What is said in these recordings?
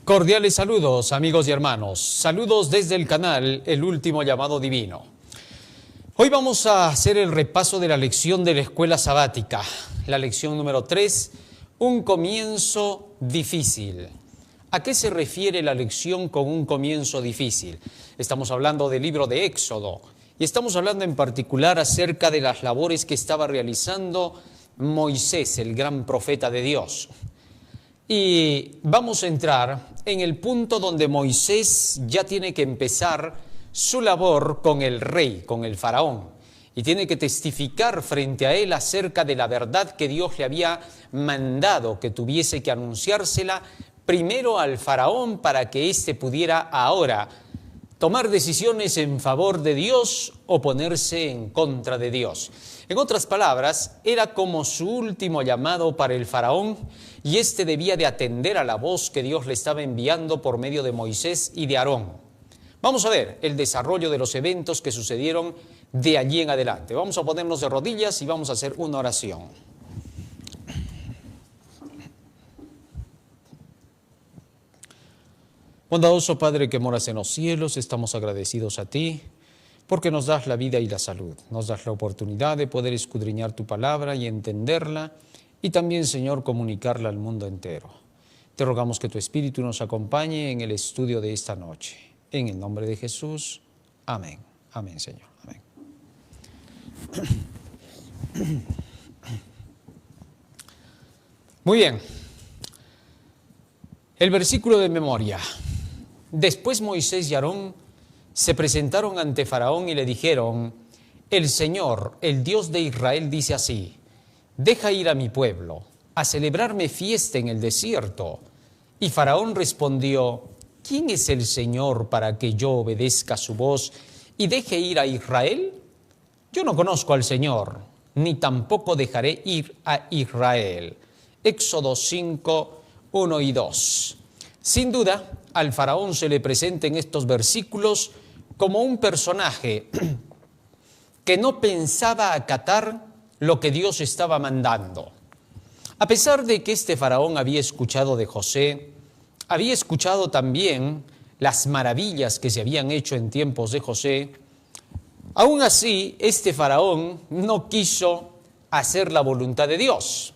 Cordiales saludos, amigos y hermanos. Saludos desde el canal El Último Llamado Divino. Hoy vamos a hacer el repaso de la lección de la escuela sabática. La lección número 3, un comienzo difícil. ¿A qué se refiere la lección con un comienzo difícil? Estamos hablando del libro de Éxodo y estamos hablando en particular acerca de las labores que estaba realizando Moisés, el gran profeta de Dios. Y vamos a entrar en el punto donde Moisés ya tiene que empezar su labor con el rey, con el faraón, y tiene que testificar frente a él acerca de la verdad que Dios le había mandado que tuviese que anunciársela primero al faraón para que éste pudiera ahora tomar decisiones en favor de Dios o ponerse en contra de Dios. En otras palabras, era como su último llamado para el faraón y éste debía de atender a la voz que Dios le estaba enviando por medio de Moisés y de Aarón. Vamos a ver el desarrollo de los eventos que sucedieron de allí en adelante. Vamos a ponernos de rodillas y vamos a hacer una oración. Bondadoso Padre que moras en los cielos, estamos agradecidos a ti porque nos das la vida y la salud. Nos das la oportunidad de poder escudriñar tu palabra y entenderla y también, Señor, comunicarla al mundo entero. Te rogamos que tu Espíritu nos acompañe en el estudio de esta noche. En el nombre de Jesús. Amén. Amén, Señor. Amén. Muy bien. El versículo de memoria. Después Moisés y Aarón se presentaron ante Faraón y le dijeron: el Señor, el Dios de Israel, dice así: deja ir a mi pueblo, a celebrarme fiesta en el desierto. Y Faraón respondió: ¿quién es el Señor para que yo obedezca su voz y deje ir a Israel? Yo no conozco al Señor, ni tampoco dejaré ir a Israel. Éxodo 5, 1 y 2. Sin duda, al Faraón se le presenta en estos versículos como un personaje que no pensaba acatar lo que Dios estaba mandando. A pesar de que este Faraón había escuchado de José, había escuchado también las maravillas que se habían hecho en tiempos de José, aún así este Faraón no quiso hacer la voluntad de Dios.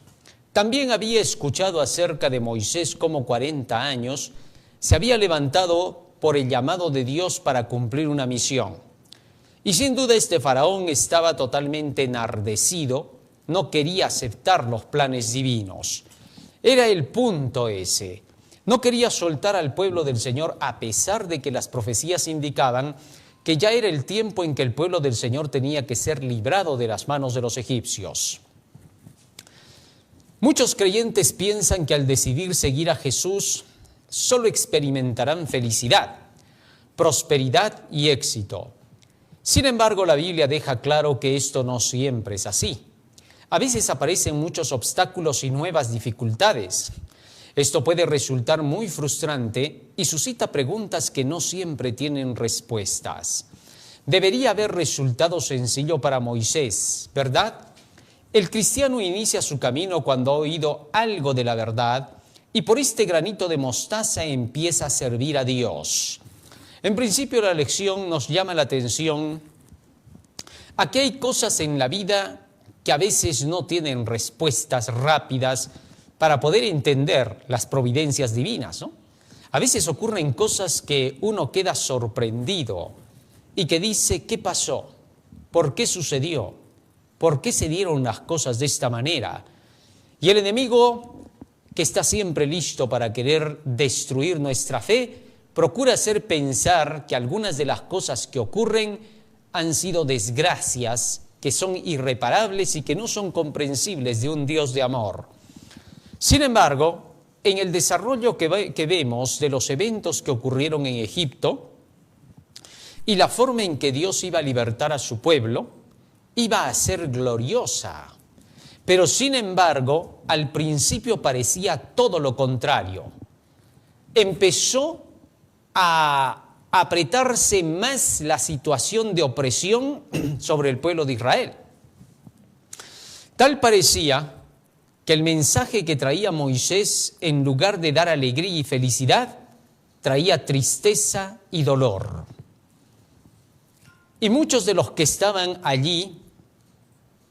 También había escuchado acerca de Moisés como 40 años se había levantado por el llamado de Dios para cumplir una misión. Y sin duda este faraón estaba totalmente enardecido, no quería aceptar los planes divinos. Era el punto ese. No quería soltar al pueblo del Señor a pesar de que las profecías indicaban que ya era el tiempo en que el pueblo del Señor tenía que ser librado de las manos de los egipcios. Muchos creyentes piensan que al decidir seguir a Jesús solo experimentarán felicidad, prosperidad y éxito. Sin embargo, la Biblia deja claro que esto no siempre es así. A veces aparecen muchos obstáculos y nuevas dificultades. Esto puede resultar muy frustrante y suscita preguntas que no siempre tienen respuestas. Debería haber resultado sencillo para Moisés, ¿verdad? El cristiano inicia su camino cuando ha oído algo de la verdad y por este granito de mostaza empieza a servir a Dios. En principio, la lección nos llama la atención a que hay cosas en la vida que a veces no tienen respuestas rápidas para poder entender las providencias divinas, ¿no? A veces ocurren cosas que uno queda sorprendido y que dice: ¿qué pasó? ¿Por qué sucedió? ¿Por qué se dieron las cosas de esta manera? Y el enemigo, que está siempre listo para querer destruir nuestra fe, procura hacer pensar que algunas de las cosas que ocurren han sido desgracias que son irreparables y que no son comprensibles de un Dios de amor. Sin embargo, en el desarrollo que vemos de los eventos que ocurrieron en Egipto y la forma en que Dios iba a libertar a su pueblo, iba a ser gloriosa. Pero sin embargo, al principio parecía todo lo contrario. Empezó a apretarse más la situación de opresión sobre el pueblo de Israel. Tal parecía que el mensaje que traía Moisés, en lugar de dar alegría y felicidad, traía tristeza y dolor. Y muchos de los que estaban allí,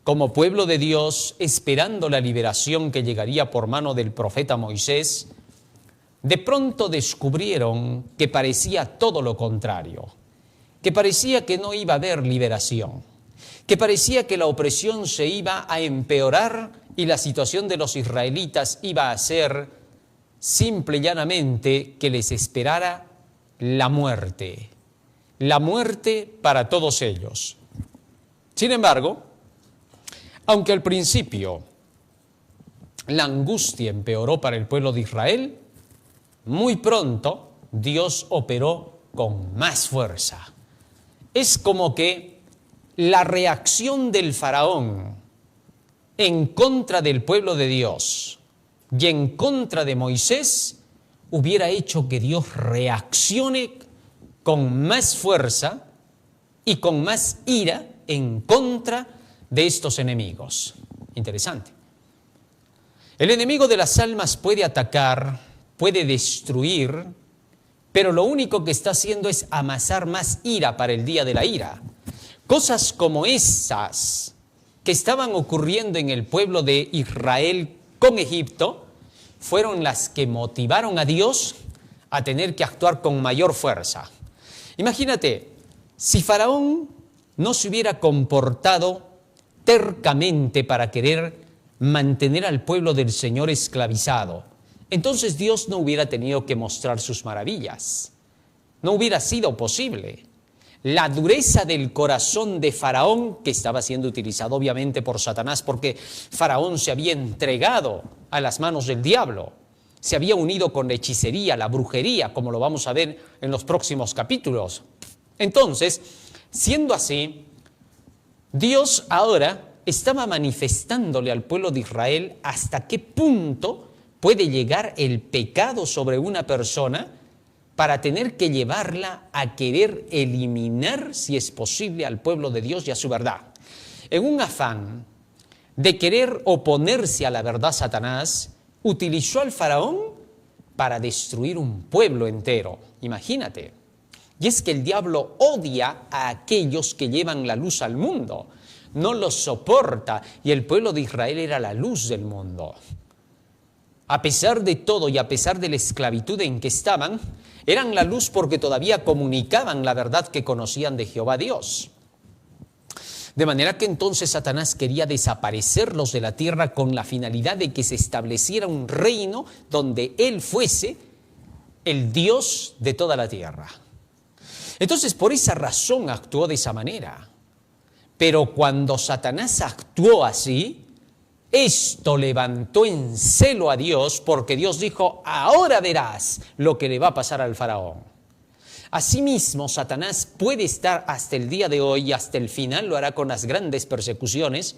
como pueblo de Dios, esperando la liberación que llegaría por mano del profeta Moisés, de pronto descubrieron que parecía todo lo contrario, que parecía que no iba a haber liberación, que parecía que la opresión se iba a empeorar y la situación de los israelitas iba a ser simple y llanamente que les esperara la muerte para todos ellos. Sin embargo, aunque al principio la angustia empeoró para el pueblo de Israel, muy pronto Dios operó con más fuerza. Es como que la reacción del faraón en contra del pueblo de Dios y en contra de Moisés hubiera hecho que Dios reaccione con más fuerza y con más ira en contra de estos enemigos. Interesante. El enemigo de las almas puede atacar, puede destruir, pero lo único que está haciendo es amasar más ira para el día de la ira. Cosas como esas que estaban ocurriendo en el pueblo de Israel con Egipto fueron las que motivaron a Dios a tener que actuar con mayor fuerza. Imagínate, si Faraón no se hubiera comportado tercamente para querer mantener al pueblo del Señor esclavizado, entonces Dios no hubiera tenido que mostrar sus maravillas. No hubiera sido posible. La dureza del corazón de Faraón, que estaba siendo utilizado obviamente por Satanás, porque Faraón se había entregado a las manos del diablo, se había unido con la hechicería, la brujería, como lo vamos a ver en los próximos capítulos. Entonces, siendo así, Dios ahora estaba manifestándole al pueblo de Israel hasta qué punto puede llegar el pecado sobre una persona para tener que llevarla a querer eliminar, si es posible, al pueblo de Dios y a su verdad. En un afán de querer oponerse a la verdad, Satanás utilizó al faraón para destruir un pueblo entero. Imagínate. Y es que el diablo odia a aquellos que llevan la luz al mundo. No los soporta, y el pueblo de Israel era la luz del mundo. A pesar de todo y a pesar de la esclavitud en que estaban, eran la luz porque todavía comunicaban la verdad que conocían de Jehová Dios. De manera que entonces Satanás quería desaparecerlos de la tierra con la finalidad de que se estableciera un reino donde él fuese el Dios de toda la tierra. Entonces, por esa razón actuó de esa manera. Pero cuando Satanás actuó así, esto levantó en celo a Dios, porque Dios dijo: ahora verás lo que le va a pasar al faraón. Asimismo, Satanás puede estar hasta el día de hoy y hasta el final lo hará con las grandes persecuciones,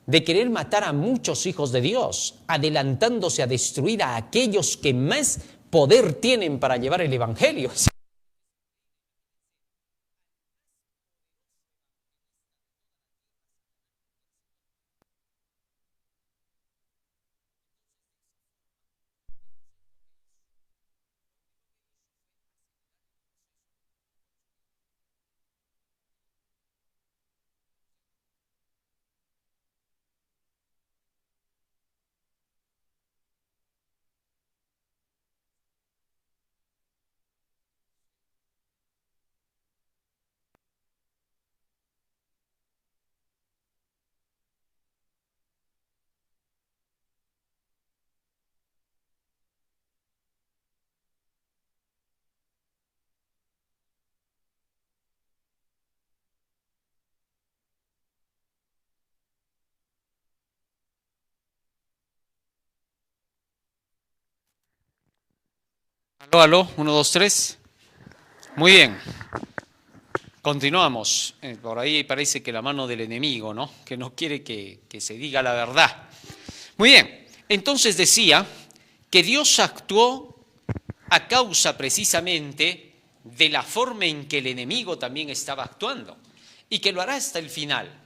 de querer matar a muchos hijos de Dios, adelantándose a destruir a aquellos que más poder tienen para llevar el evangelio. Aló, aló, 1, 2, 3. Muy bien. Continuamos. Por ahí parece que la mano del enemigo, ¿no? Que no quiere que se diga la verdad. Muy bien. Entonces decía que Dios actuó a causa precisamente de la forma en que el enemigo también estaba actuando, y que lo hará hasta el final.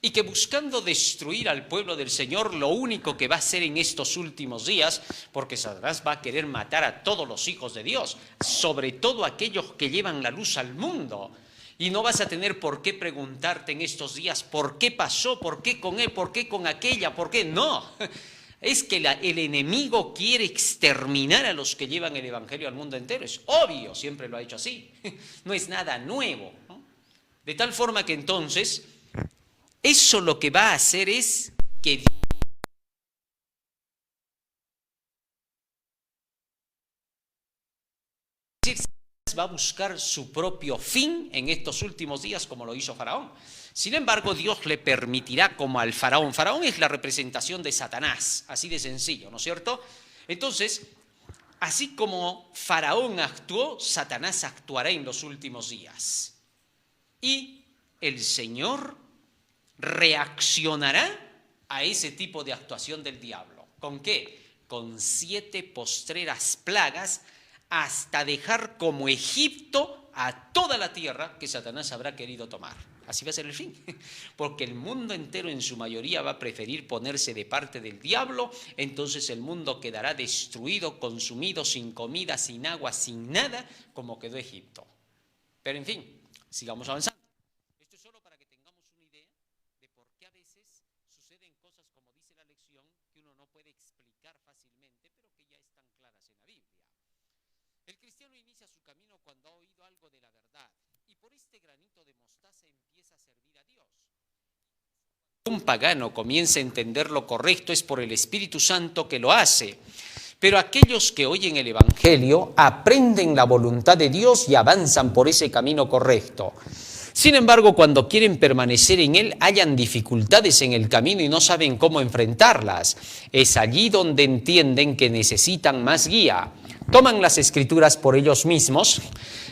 y que buscando destruir al pueblo del Señor, lo único que va a hacer en estos últimos días, porque Satanás va a querer matar a todos los hijos de Dios, sobre todo aquellos que llevan la luz al mundo. Y no vas a tener por qué preguntarte en estos días por qué pasó, por qué con él, por qué con aquella, por qué no. Es que el enemigo quiere exterminar a los que llevan el evangelio al mundo entero. Es obvio, siempre lo ha hecho así. No es nada nuevo, ¿no? De tal forma que entonces, eso lo que va a hacer es que Dios va a buscar su propio fin en estos últimos días, como lo hizo Faraón. Sin embargo, Dios le permitirá como al faraón. Faraón es la representación de Satanás, así de sencillo, ¿no es cierto? Entonces, así como Faraón actuó, Satanás actuará en los últimos días. Y el Señor reaccionará a ese tipo de actuación del diablo. ¿Con qué? Con 7 postreras plagas, hasta dejar como Egipto a toda la tierra que Satanás habrá querido tomar. Así va a ser el fin, porque el mundo entero en su mayoría va a preferir ponerse de parte del diablo, entonces el mundo quedará destruido, consumido, sin comida, sin agua, sin nada, como quedó Egipto. Pero en fin, sigamos avanzando. Esto es solo para que tengamos una idea de por qué a veces suceden cosas, como dice la lección, que uno no puede explicar fácilmente, pero que ya están claras en la Biblia. El cristiano inicia su camino cuando ha oído algo de la verdad, y por este granito de mostaza empieza a servir a Dios. Un pagano comienza a entender lo correcto, es por el Espíritu Santo que lo hace. Pero aquellos que oyen el Evangelio aprenden la voluntad de Dios y avanzan por ese camino correcto. Sin embargo, cuando quieren permanecer en él, hallan dificultades en el camino y no saben cómo enfrentarlas. Es allí donde entienden que necesitan más guía. Toman las Escrituras por ellos mismos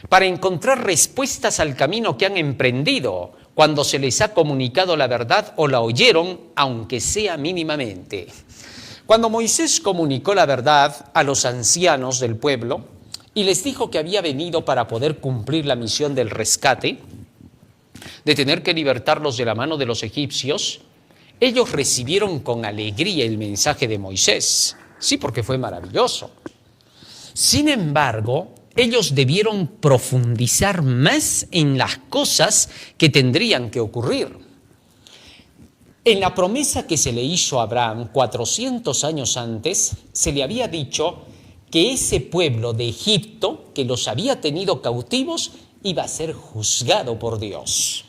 para encontrar respuestas al camino que han emprendido cuando se les ha comunicado la verdad o la oyeron, aunque sea mínimamente. Cuando Moisés comunicó la verdad a los ancianos del pueblo y les dijo que había venido para poder cumplir la misión del rescate, de tener que libertarlos de la mano de los egipcios, ellos recibieron con alegría el mensaje de Moisés. Sí, porque fue maravilloso. Sin embargo, ellos debieron profundizar más en las cosas que tendrían que ocurrir. En la promesa que se le hizo a Abraham 400 años antes, se le había dicho que ese pueblo de Egipto, que los había tenido cautivos, iba a ser juzgado por Dios.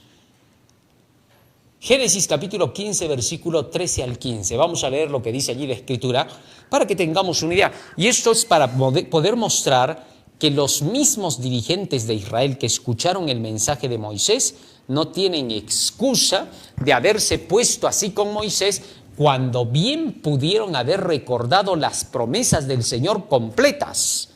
Génesis capítulo 15, versículo 13 al 15. Vamos a leer lo que dice allí la Escritura para que tengamos una idea. Y esto es para poder mostrar que los mismos dirigentes de Israel que escucharon el mensaje de Moisés no tienen excusa de haberse puesto así con Moisés cuando bien pudieron haber recordado las promesas del Señor completas.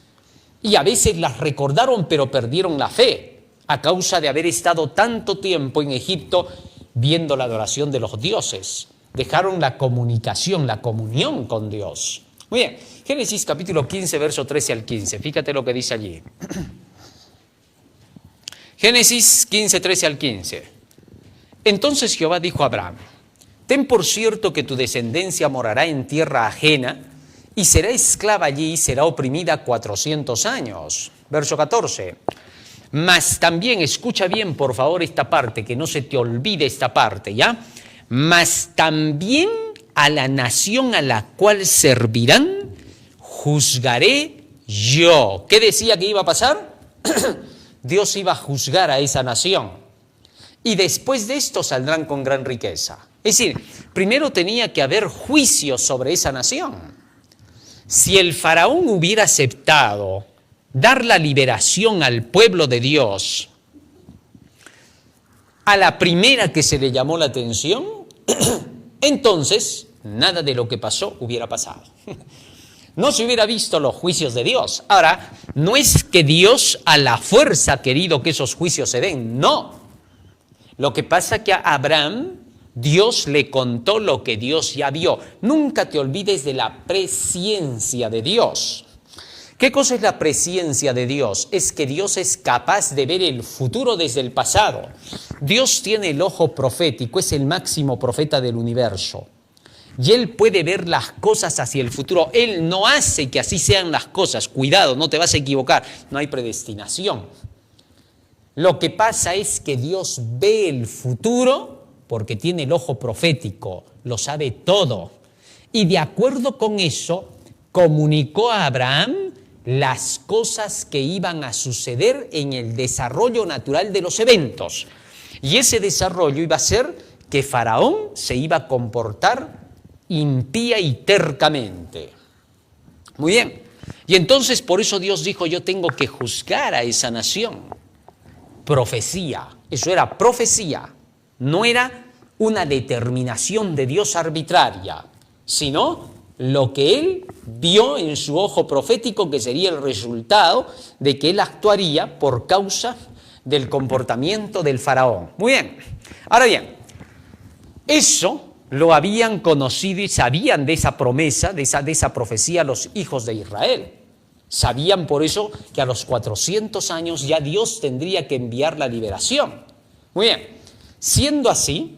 Y a veces las recordaron, pero perdieron la fe a causa de haber estado tanto tiempo en Egipto viendo la adoración de los dioses. Dejaron la comunicación, la comunión con Dios. Muy bien, Génesis capítulo 15, verso 13 al 15. Fíjate lo que dice allí. Génesis 15, 13 al 15. Entonces Jehová dijo a Abraham: ten por cierto que tu descendencia morará en tierra ajena y será esclava allí y será oprimida 400 años. Verso 14. Mas también, escucha bien por favor esta parte, que no se te olvide esta parte, ¿ya? Mas también a la nación a la cual servirán, juzgaré yo. ¿Qué decía que iba a pasar? Dios iba a juzgar a esa nación. Y después de esto saldrán con gran riqueza. Es decir, primero tenía que haber juicio sobre esa nación. Si el faraón hubiera aceptado dar la liberación al pueblo de Dios a la primera que se le llamó la atención, entonces nada de lo que pasó hubiera pasado. No se hubiera visto los juicios de Dios. Ahora, no es que Dios a la fuerza ha querido que esos juicios se den, no. Lo que pasa es que a Abraham Dios le contó lo que Dios ya vio. Nunca te olvides de la presciencia de Dios. ¿Qué cosa es la presciencia de Dios? Es que Dios es capaz de ver el futuro desde el pasado. Dios tiene el ojo profético, es el máximo profeta del universo. Y Él puede ver las cosas hacia el futuro. Él no hace que así sean las cosas. Cuidado, no te vas a equivocar. No hay predestinación. Lo que pasa es que Dios ve el futuro porque tiene el ojo profético. Lo sabe todo. Y de acuerdo con eso, comunicó a Abraham las cosas que iban a suceder en el desarrollo natural de los eventos. Y ese desarrollo iba a ser que Faraón se iba a comportar impía y tercamente. Muy bien. Y entonces por eso Dios dijo, yo tengo que juzgar a esa nación. Profecía. Eso era profecía. No era una determinación de Dios arbitraria, sino lo que Él vio en su ojo profético, que sería el resultado de que Él actuaría por causa del comportamiento del faraón. Muy bien. Ahora bien, eso lo habían conocido y sabían de esa promesa, de esa profecía los hijos de Israel. Sabían por eso que a los 400 años ya Dios tendría que enviar la liberación. Muy bien. Siendo así,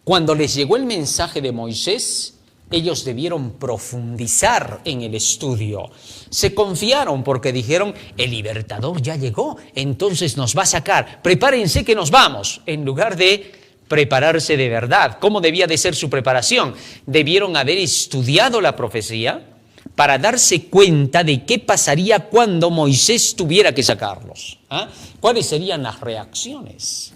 cuando les llegó el mensaje de Moisés, ellos debieron profundizar en el estudio. Se confiaron porque dijeron, el libertador ya llegó, entonces nos va a sacar. Prepárense que nos vamos, en lugar de prepararse de verdad. ¿Cómo debía de ser su preparación? Debieron haber estudiado la profecía para darse cuenta de qué pasaría cuando Moisés tuviera que sacarlos. ¿Cuáles serían las reacciones?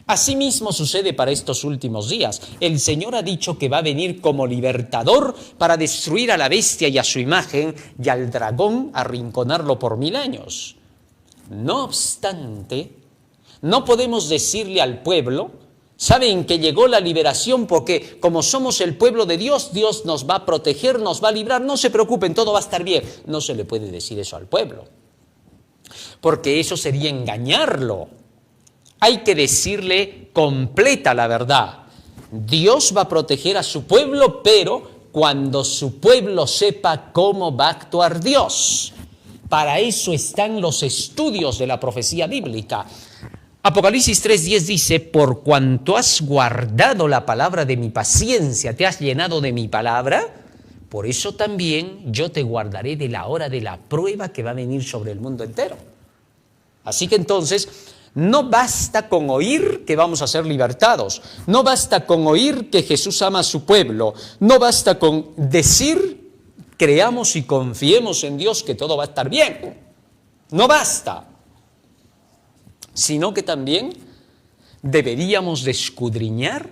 Asimismo sucede para estos últimos días. El Señor ha dicho que va a venir como libertador para destruir a la bestia y a su imagen y al dragón arrinconarlo por 1000 años. No obstante, no podemos decirle al pueblo, saben que llegó la liberación porque como somos el pueblo de Dios, Dios nos va a proteger, nos va a librar, no se preocupen, todo va a estar bien. No se le puede decir eso al pueblo, porque eso sería engañarlo. Hay que decirle completa la verdad. Dios va a proteger a su pueblo, pero cuando su pueblo sepa cómo va a actuar Dios. Para eso están los estudios de la profecía bíblica. Apocalipsis 3:10 dice, por cuanto has guardado la palabra de mi paciencia, te has llenado de mi palabra, por eso también yo te guardaré de la hora de la prueba que va a venir sobre el mundo entero. Así que entonces, no basta con oír que vamos a ser libertados, no basta con oír que Jesús ama a su pueblo, no basta con decir, creamos y confiemos en Dios que todo va a estar bien, no basta, sino que también deberíamos de escudriñar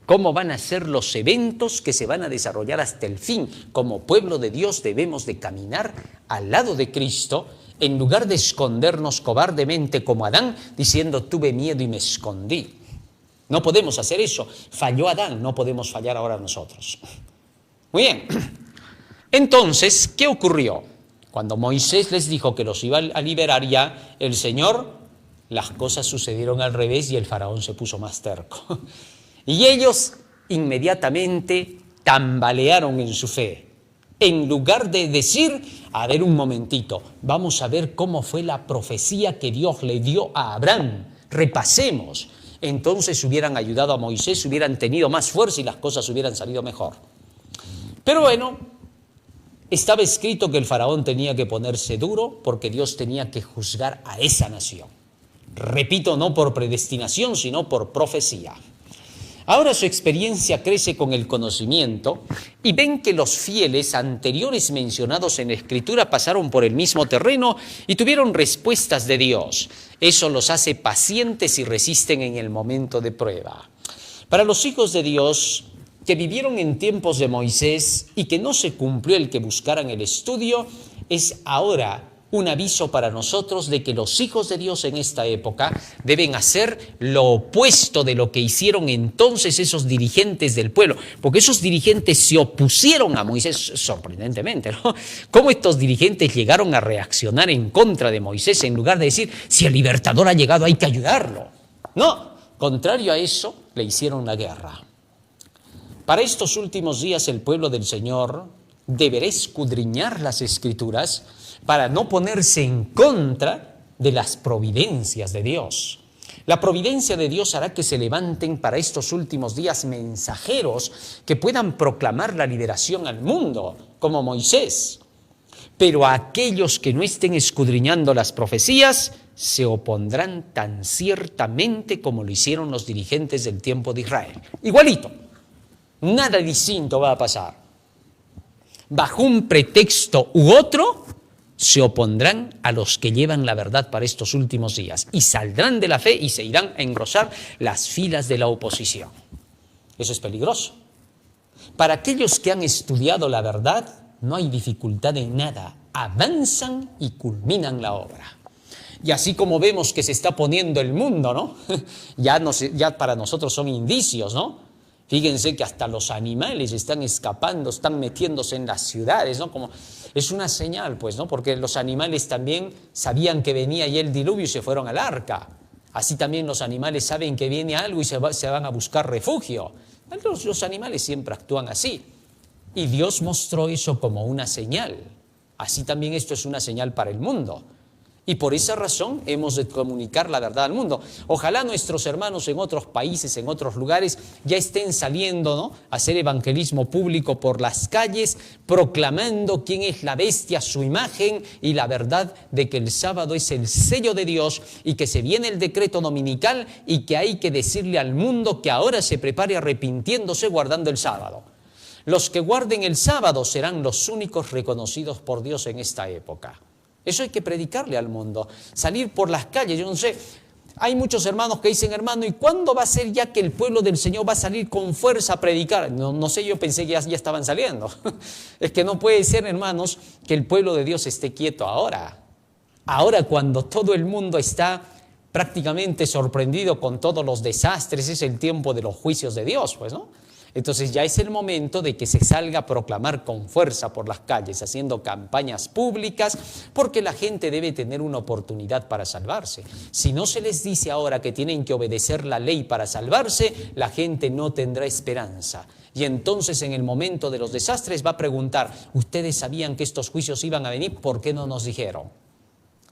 cómo van a ser los eventos que se van a desarrollar hasta el fin. Como pueblo de Dios debemos de caminar al lado de Cristo, en lugar de escondernos cobardemente como Adán, diciendo tuve miedo y me escondí. No podemos hacer eso. Falló Adán, no podemos fallar ahora nosotros. Muy bien. Entonces, ¿qué ocurrió? Cuando Moisés les dijo que los iba a liberar ya, el Señor, las cosas sucedieron al revés y el faraón se puso más terco. Y ellos inmediatamente tambalearon en su fe. En lugar de decir, a ver un momentito, vamos a ver cómo fue la profecía que Dios le dio a Abraham. Repasemos. Entonces hubieran ayudado a Moisés, hubieran tenido más fuerza y las cosas hubieran salido mejor. Pero bueno, estaba escrito que el faraón tenía que ponerse duro porque Dios tenía que juzgar a esa nación. Repito, no por predestinación, sino por profecía. Ahora su experiencia crece con el conocimiento y ven que los fieles anteriores mencionados en la Escritura pasaron por el mismo terreno y tuvieron respuestas de Dios. Eso los hace pacientes y resisten en el momento de prueba. Para los hijos de Dios que vivieron en tiempos de Moisés y que no se cumplió el que buscaran el estudio, es ahora un aviso para nosotros de que los hijos de Dios en esta época deben hacer lo opuesto de lo que hicieron entonces esos dirigentes del pueblo, porque esos dirigentes se opusieron a Moisés sorprendentemente, ¿no? ¿Cómo estos dirigentes llegaron a reaccionar en contra de Moisés en lugar de decir, si el libertador ha llegado hay que ayudarlo? No, contrario a eso, le hicieron la guerra. Para estos últimos días el pueblo del Señor deberá escudriñar las Escrituras para no ponerse en contra de las providencias de Dios. La providencia de Dios hará que se levanten para estos últimos días mensajeros que puedan proclamar la liberación al mundo, como Moisés. Pero a aquellos que no estén escudriñando las profecías se opondrán tan ciertamente como lo hicieron los dirigentes del tiempo de Israel. Igualito, nada distinto va a pasar. Bajo un pretexto u otro, se opondrán a los que llevan la verdad para estos últimos días y saldrán de la fe y se irán a engrosar las filas de la oposición. Eso es peligroso. Para aquellos que han estudiado la verdad, no hay dificultad en nada. Avanzan y culminan la obra. Y así como vemos que se está poniendo el mundo, ¿no? Ya para nosotros son indicios, ¿no? Fíjense que hasta los animales están escapando, están metiéndose en las ciudades, ¿no? Como es una señal, pues, ¿no? Porque los animales también sabían que venía ya el diluvio y se fueron al arca. Así también los animales saben que viene algo y se van a buscar refugio. Los animales siempre actúan así. Y Dios mostró eso como una señal. Así también esto es una señal para el mundo. Y por esa razón hemos de comunicar la verdad al mundo. Ojalá nuestros hermanos en otros países, en otros lugares, ya estén saliendo, ¿no?, a hacer evangelismo público por las calles, proclamando quién es la bestia, su imagen y la verdad de que el sábado es el sello de Dios y que se viene el decreto dominical y que hay que decirle al mundo que ahora se prepare arrepintiéndose guardando el sábado. Los que guarden el sábado serán los únicos reconocidos por Dios en esta época. Eso hay que predicarle al mundo, salir por las calles. Yo no sé, hay muchos hermanos que dicen, hermano, ¿y cuándo va a ser ya que el pueblo del Señor va a salir con fuerza a predicar? No sé, yo pensé que ya estaban saliendo. Es que no puede ser, hermanos, que el pueblo de Dios esté quieto ahora. Ahora, cuando todo el mundo está prácticamente sorprendido con todos los desastres, es el tiempo de los juicios de Dios, pues, ¿no? Entonces ya es el momento de que se salga a proclamar con fuerza por las calles, haciendo campañas públicas, porque la gente debe tener una oportunidad para salvarse. Si no se les dice ahora que tienen que obedecer la ley para salvarse, la gente no tendrá esperanza. Y entonces en el momento de los desastres va a preguntar, ¿ustedes sabían que estos juicios iban a venir? ¿Por qué no nos dijeron?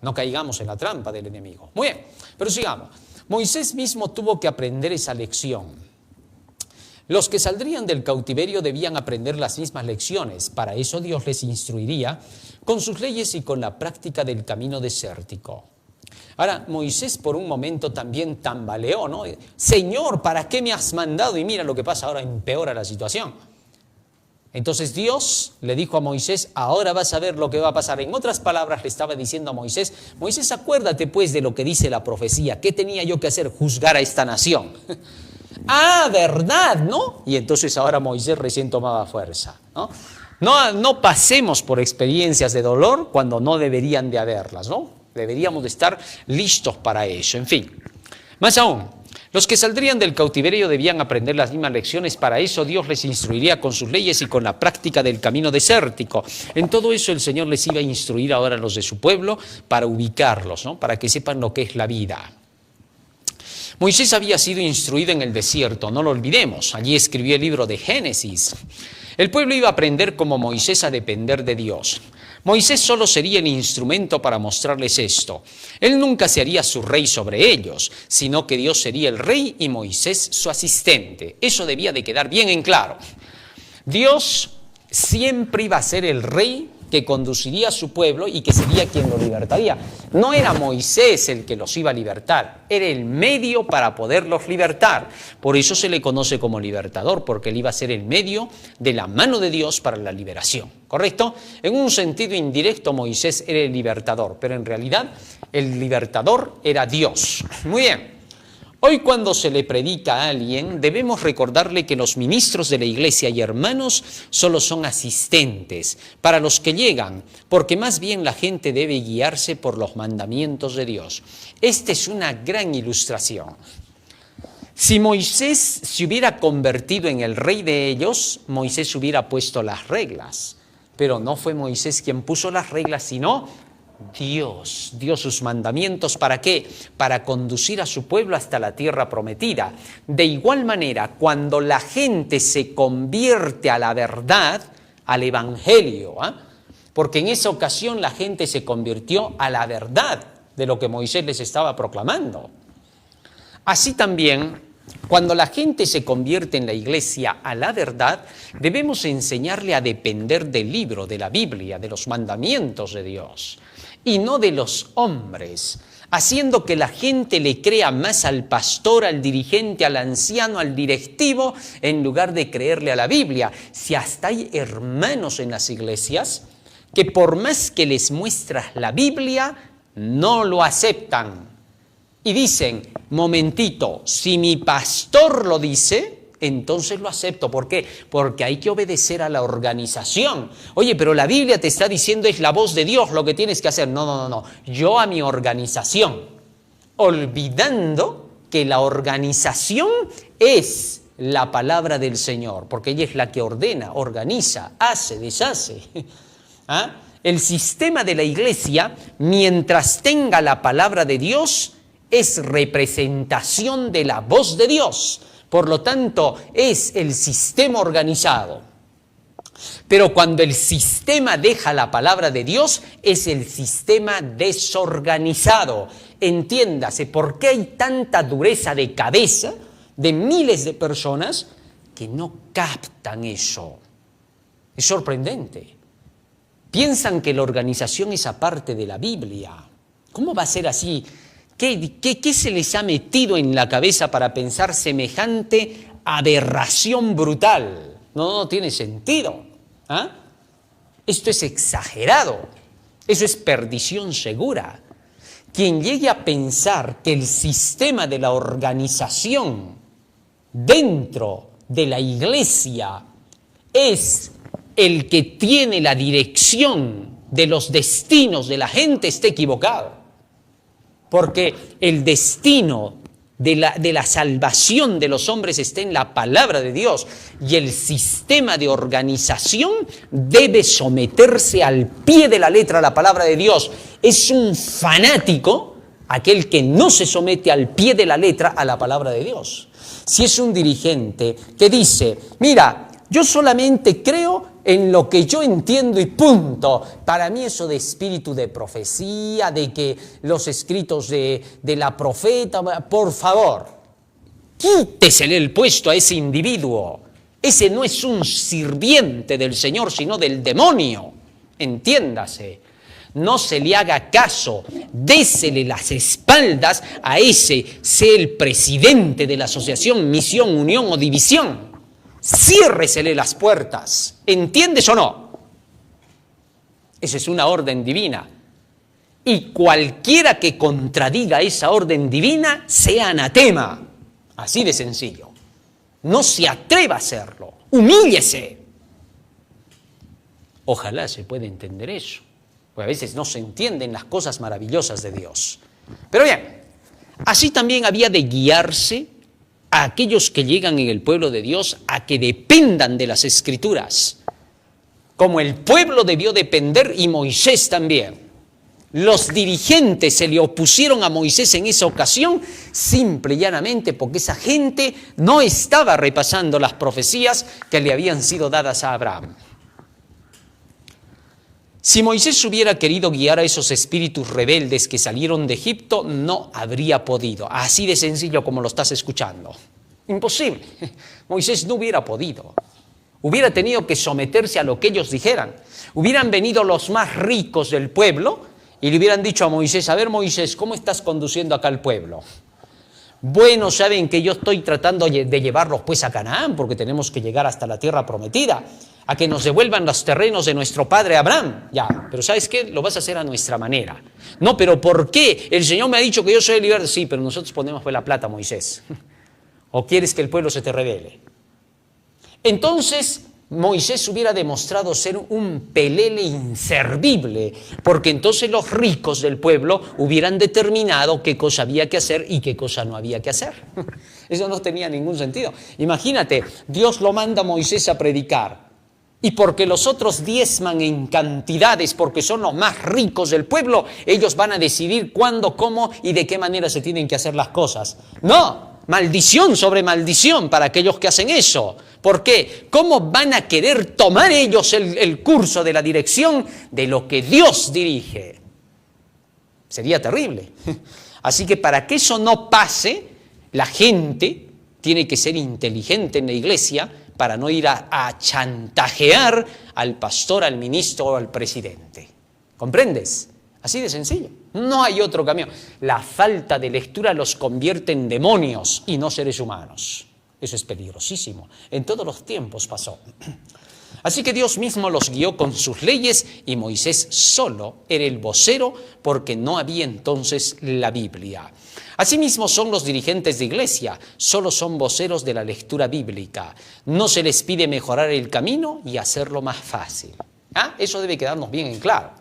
No caigamos en la trampa del enemigo. Muy bien, pero sigamos. Moisés mismo tuvo que aprender esa lección. Los que saldrían del cautiverio debían aprender las mismas lecciones. Para eso Dios les instruiría con sus leyes y con la práctica del camino desértico. Ahora, Moisés por un momento también tambaleó, ¿no? Señor, ¿para qué me has mandado? Y mira lo que pasa ahora, empeora la situación. Entonces Dios le dijo a Moisés, ahora vas a ver lo que va a pasar. En otras palabras le estaba diciendo a Moisés, Moisés, acuérdate pues de lo que dice la profecía. ¿Qué tenía yo que hacer? Juzgar a esta nación. Ah, ¿verdad? ¿No? Y entonces ahora Moisés recién tomaba fuerza, ¿no? No pasemos por experiencias de dolor cuando no deberían de haberlas, ¿no? Deberíamos de estar listos para eso. En fin, más aún, los que saldrían del cautiverio debían aprender las mismas lecciones. Para eso Dios les instruiría con sus leyes y con la práctica del camino desértico. En todo eso el Señor les iba a instruir ahora a los de su pueblo para ubicarlos, ¿no? Para que sepan lo que es la vida. Moisés había sido instruido en el desierto, no lo olvidemos. Allí escribió el libro de Génesis. El pueblo iba a aprender como Moisés a depender de Dios. Moisés solo sería el instrumento para mostrarles esto. Él nunca se haría su rey sobre ellos, sino que Dios sería el rey y Moisés su asistente. Eso debía de quedar bien en claro. Dios siempre iba a ser el rey que conduciría a su pueblo y que sería quien lo libertaría. No era Moisés el que los iba a libertar, era el medio para poderlos libertar. Por eso se le conoce como libertador, porque él iba a ser el medio de la mano de Dios para la liberación, ¿correcto? En un sentido indirecto Moisés era el libertador, pero en realidad el libertador era Dios. Muy bien. Hoy cuando se le predica a alguien, debemos recordarle que los ministros de la iglesia y hermanos solo son asistentes para los que llegan, porque más bien la gente debe guiarse por los mandamientos de Dios. Esta es una gran ilustración. Si Moisés se hubiera convertido en el rey de ellos, Moisés hubiera puesto las reglas, pero no fue Moisés quien puso las reglas, sino Dios dio sus mandamientos. ¿Para qué? Para conducir a su pueblo hasta la tierra prometida. De igual manera, cuando la gente se convierte a la verdad, al Evangelio, porque en esa ocasión la gente se convirtió a la verdad de lo que Moisés les estaba proclamando. Así también, cuando la gente se convierte en la iglesia a la verdad, debemos enseñarle a depender del libro, de la Biblia, de los mandamientos de Dios, y no de los hombres, haciendo que la gente le crea más al pastor, al dirigente, al anciano, al directivo, en lugar de creerle a la Biblia. Si hasta hay hermanos en las iglesias que por más que les muestras la Biblia, no lo aceptan. Y dicen, momentito, si mi pastor lo dice, entonces lo acepto. ¿Por qué? Porque hay que obedecer a la organización. Oye, pero la Biblia te está diciendo es la voz de Dios lo que tienes que hacer. No. Yo a mi organización, olvidando que la organización es la palabra del Señor, porque ella es la que ordena, organiza, hace, deshace. El sistema de la iglesia, mientras tenga la palabra de Dios, es representación de la voz de Dios. Por lo tanto, es el sistema organizado. Pero cuando el sistema deja la palabra de Dios, es el sistema desorganizado. Entiéndase, ¿por qué hay tanta dureza de cabeza de miles de personas que no captan eso? Es sorprendente. Piensan que la organización es aparte de la Biblia. ¿Cómo va a ser así? ¿Qué se les ha metido en la cabeza para pensar semejante aberración brutal? No tiene sentido. Esto es exagerado. Eso es perdición segura. Quien llegue a pensar que el sistema de la organización dentro de la iglesia es el que tiene la dirección de los destinos de la gente, está equivocado. Porque el destino de la salvación de los hombres está en la palabra de Dios, y el sistema de organización debe someterse al pie de la letra a la palabra de Dios. Es un fanático aquel que no se somete al pie de la letra a la palabra de Dios. Si es un dirigente que dice, mira, yo solamente creo en lo que yo entiendo y punto. Para mí eso de espíritu de profecía, de que los escritos de la profeta, por favor, quítesele el puesto a ese individuo. Ese no es un sirviente del Señor, sino del demonio. Entiéndase. No se le haga caso, désele las espaldas a ese, sea el presidente de la asociación, misión, unión o división. Ciérresele las puertas. ¿Entiendes o no? Esa es una orden divina. Y cualquiera que contradiga esa orden divina, sea anatema. Así de sencillo. No se atreva a hacerlo. Humíllese. Ojalá se pueda entender eso. Porque a veces no se entienden las cosas maravillosas de Dios. Pero bien, así también había de guiarse a aquellos que llegan en el pueblo de Dios a que dependan de las Escrituras, como el pueblo debió depender y Moisés también. Los dirigentes se le opusieron a Moisés en esa ocasión simple y llanamente porque esa gente no estaba repasando las profecías que le habían sido dadas a Abraham. Si Moisés hubiera querido guiar a esos espíritus rebeldes que salieron de Egipto, no habría podido. Así de sencillo como lo estás escuchando. Imposible. Moisés no hubiera podido. Hubiera tenido que someterse a lo que ellos dijeran. Hubieran venido los más ricos del pueblo y le hubieran dicho a Moisés, a ver Moisés, ¿cómo estás conduciendo acá al pueblo? Bueno, saben que yo estoy tratando de llevarlos pues a Canaán porque tenemos que llegar hasta la tierra prometida, a que nos devuelvan los terrenos de nuestro padre Abraham. Ya, pero ¿sabes qué? Lo vas a hacer a nuestra manera. No, pero ¿por qué? El Señor me ha dicho que yo soy el libertador. Sí, pero nosotros ponemos pues la plata, Moisés. ¿O quieres que el pueblo se te rebele? Entonces Moisés hubiera demostrado ser un pelele inservible, porque entonces los ricos del pueblo hubieran determinado qué cosa había que hacer y qué cosa no había que hacer. Eso no tenía ningún sentido. Imagínate, Dios lo manda a Moisés a predicar, y porque los otros diezman en cantidades, porque son los más ricos del pueblo, ellos van a decidir cuándo, cómo y de qué manera se tienen que hacer las cosas. No, maldición sobre maldición para aquellos que hacen eso. ¿Por qué? ¿Cómo van a querer tomar ellos el curso de la dirección de lo que Dios dirige? Sería terrible. Así que para que eso no pase, la gente tiene que ser inteligente en la iglesia para no ir a chantajear al pastor, al ministro o al presidente. ¿Comprendes? Así de sencillo. No hay otro camino. La falta de lectura los convierte en demonios y no seres humanos. Eso es peligrosísimo. En todos los tiempos pasó. Así que Dios mismo los guió con sus leyes y Moisés solo era el vocero porque no había entonces la Biblia. Asimismo son los dirigentes de iglesia, solo son voceros de la lectura bíblica. No se les pide mejorar el camino y hacerlo más fácil. Eso debe quedarnos bien en claro.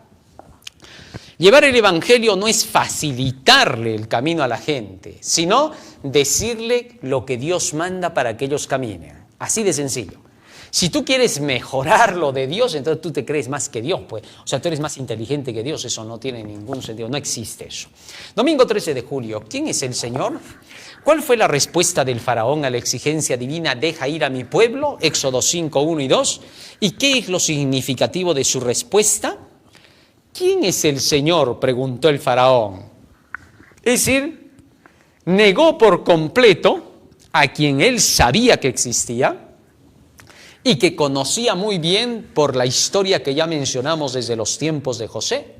Llevar el evangelio no es facilitarle el camino a la gente, sino decirle lo que Dios manda para que ellos caminen. Así de sencillo. Si tú quieres mejorar lo de Dios, entonces tú te crees más que Dios, pues. O sea, tú eres más inteligente que Dios, eso no tiene ningún sentido, no existe eso. Domingo 13 de julio, ¿quién es el Señor? ¿Cuál fue la respuesta del faraón a la exigencia divina, deja ir a mi pueblo? Éxodo 5, 1 y 2. ¿Y qué es lo significativo de su respuesta? ¿Quién es el Señor?, preguntó el faraón. Es decir, negó por completo a quien él sabía que existía y que conocía muy bien por la historia que ya mencionamos desde los tiempos de José.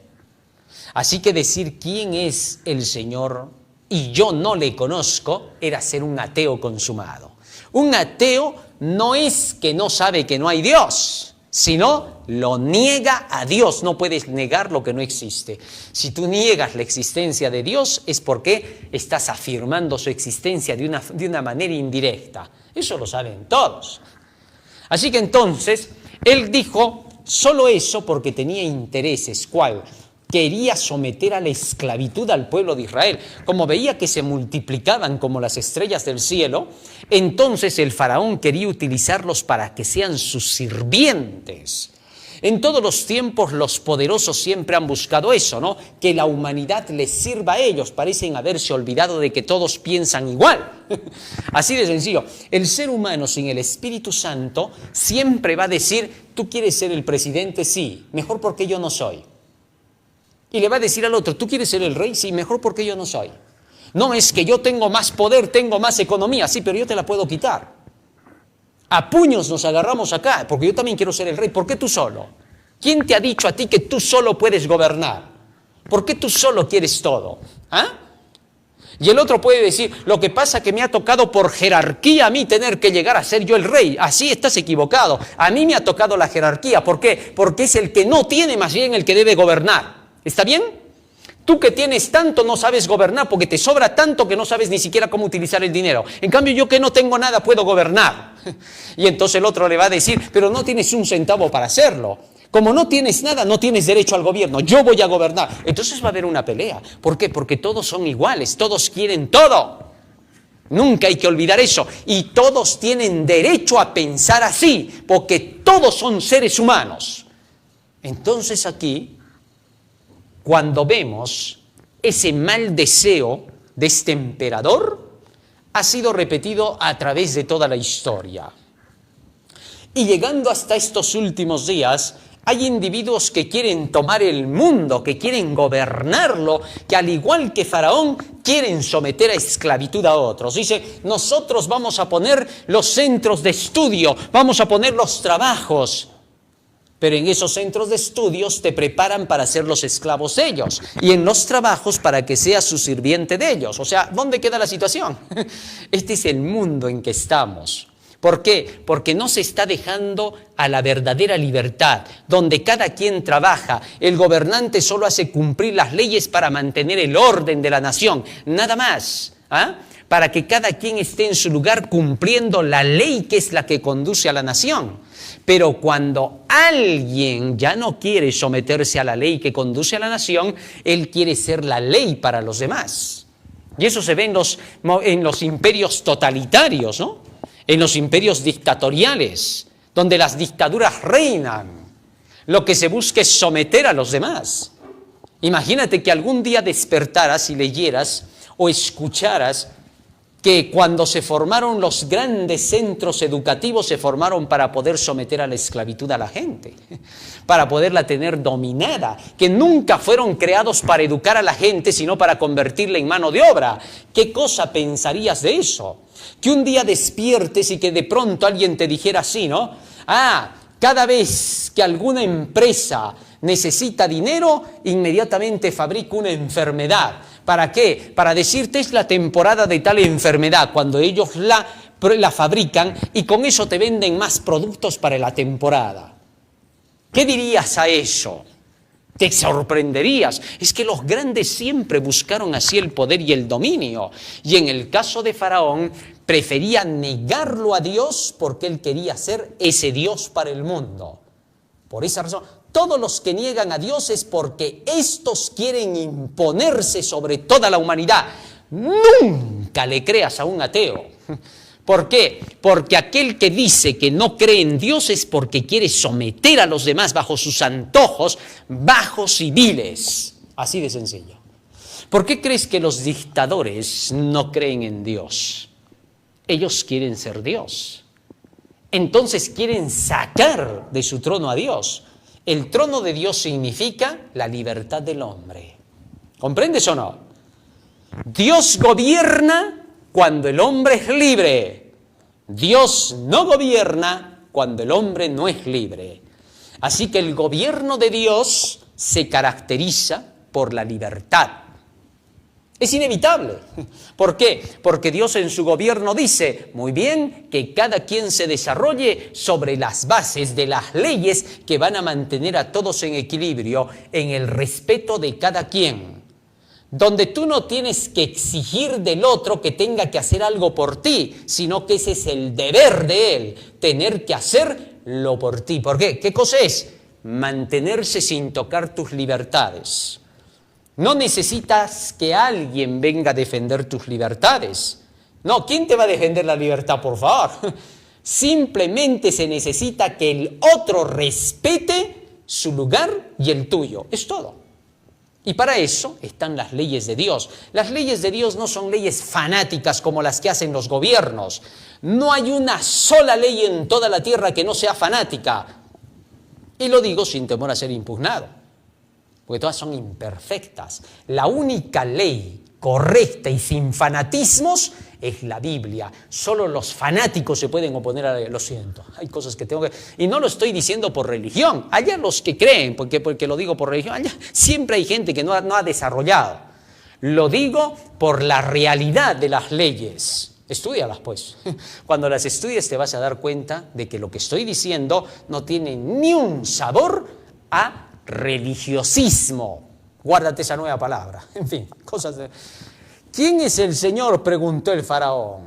Así que decir quién es el Señor y yo no le conozco era ser un ateo consumado. Un ateo no es que no sabe que no hay Dios, sino lo niega a Dios. No puedes negar lo que no existe. Si tú niegas la existencia de Dios es porque estás afirmando su existencia de una manera indirecta. Eso lo saben todos. Así que entonces él dijo solo eso porque tenía intereses. ¿Cuál? Quería someter a la esclavitud al pueblo de Israel. Como veía que se multiplicaban como las estrellas del cielo, entonces el faraón quería utilizarlos para que sean sus sirvientes. En todos los tiempos los poderosos siempre han buscado eso, ¿no? Que la humanidad les sirva a ellos. Parecen haberse olvidado de que todos piensan igual. Así de sencillo. El ser humano sin el Espíritu Santo siempre va a decir, ¿tú quieres ser el presidente? Sí, mejor porque yo no soy. Y le va a decir al otro, ¿tú quieres ser el rey? Sí, mejor porque yo no soy. No, es que yo tengo más poder, tengo más economía. Sí, pero yo te la puedo quitar. A puños nos agarramos acá, porque yo también quiero ser el rey. ¿Por qué tú solo? ¿Quién te ha dicho a ti que tú solo puedes gobernar? ¿Por qué tú solo quieres todo? Y el otro puede decir, lo que pasa es que me ha tocado por jerarquía a mí tener que llegar a ser yo el rey. Así estás equivocado. A mí me ha tocado la jerarquía. ¿Por qué? Porque es el que no tiene, más bien el que debe gobernar. ¿Está bien? Tú que tienes tanto no sabes gobernar porque te sobra tanto que no sabes ni siquiera cómo utilizar el dinero. En cambio, yo que no tengo nada puedo gobernar. Y entonces el otro le va a decir, pero no tienes un centavo para hacerlo. Como no tienes nada, no tienes derecho al gobierno. Yo voy a gobernar. Entonces va a haber una pelea. ¿Por qué? Porque todos son iguales, todos quieren todo. Nunca hay que olvidar eso. Y todos tienen derecho a pensar así, porque todos son seres humanos. Entonces aquí, cuando vemos ese mal deseo de este emperador, ha sido repetido a través de toda la historia. Y llegando hasta estos últimos días, hay individuos que quieren tomar el mundo, que quieren gobernarlo, que al igual que Faraón, quieren someter a esclavitud a otros. Dice, nosotros vamos a poner los centros de estudio, vamos a poner los trabajos. Pero en esos centros de estudios te preparan para ser los esclavos de ellos y en los trabajos para que seas su sirviente de ellos. O sea, ¿dónde queda la situación? Este es el mundo en que estamos. ¿Por qué? Porque no se está dejando a la verdadera libertad, donde cada quien trabaja. El gobernante solo hace cumplir las leyes para mantener el orden de la nación, nada más. Para que cada quien esté en su lugar cumpliendo la ley que es la que conduce a la nación. Pero cuando alguien ya no quiere someterse a la ley que conduce a la nación, él quiere ser la ley para los demás. Y eso se ve en los imperios totalitarios, ¿no? En los imperios dictatoriales, donde las dictaduras reinan. Lo que se busca es someter a los demás. Imagínate que algún día despertaras y leyeras o escucharas que cuando se formaron los grandes centros educativos se formaron para poder someter a la esclavitud a la gente, para poderla tener dominada, que nunca fueron creados para educar a la gente, sino para convertirla en mano de obra. ¿Qué cosa pensarías de eso? Que un día despiertes y que de pronto alguien te dijera así, ¿no? Cada vez que alguna empresa necesita dinero, inmediatamente fabrica una enfermedad. ¿Para qué? Para decirte es la temporada de tal enfermedad, cuando ellos la fabrican y con eso te venden más productos para la temporada. ¿Qué dirías a eso? Te sorprenderías. Es que los grandes siempre buscaron así el poder y el dominio. Y en el caso de Faraón, prefería negarlo a Dios porque él quería ser ese Dios para el mundo. Por esa razón, todos los que niegan a Dios es porque estos quieren imponerse sobre toda la humanidad. Nunca le creas a un ateo. ¿Por qué? Porque aquel que dice que no cree en Dios es porque quiere someter a los demás bajo sus antojos bajos y viles. Así de sencillo. ¿Por qué crees que los dictadores no creen en Dios? Ellos quieren ser Dios. Entonces quieren sacar de su trono a Dios. El trono de Dios significa la libertad del hombre. ¿Comprendes o no? Dios gobierna cuando el hombre es libre. Dios no gobierna cuando el hombre no es libre. Así que el gobierno de Dios se caracteriza por la libertad. Es inevitable. ¿Por qué? Porque Dios en su gobierno dice, muy bien, que cada quien se desarrolle sobre las bases de las leyes que van a mantener a todos en equilibrio, en el respeto de cada quien. Donde tú no tienes que exigir del otro que tenga que hacer algo por ti, sino que ese es el deber de él, tener que hacerlo por ti. ¿Por qué? ¿Qué cosa es? Mantenerse sin tocar tus libertades. No necesitas que alguien venga a defender tus libertades. No, ¿quién te va a defender la libertad, por favor? Simplemente se necesita que el otro respete su lugar y el tuyo. Es todo. Y para eso están las leyes de Dios. Las leyes de Dios no son leyes fanáticas como las que hacen los gobiernos. No hay una sola ley en toda la tierra que no sea fanática. Y lo digo sin temor a ser impugnado. Porque todas son imperfectas. La única ley correcta y sin fanatismos es la Biblia. Solo los fanáticos se pueden oponer a la ley. Lo siento, hay cosas que tengo que... Y no lo estoy diciendo por religión. Allá los que creen, porque lo digo por religión, allá siempre hay gente que no ha desarrollado. Lo digo por la realidad de las leyes. Estúdialas pues. Cuando las estudies te vas a dar cuenta de que lo que estoy diciendo no tiene ni un sabor a religiosismo. Guárdate esa nueva palabra. En fin, cosas de... ¿Quién es el Señor?, preguntó el faraón.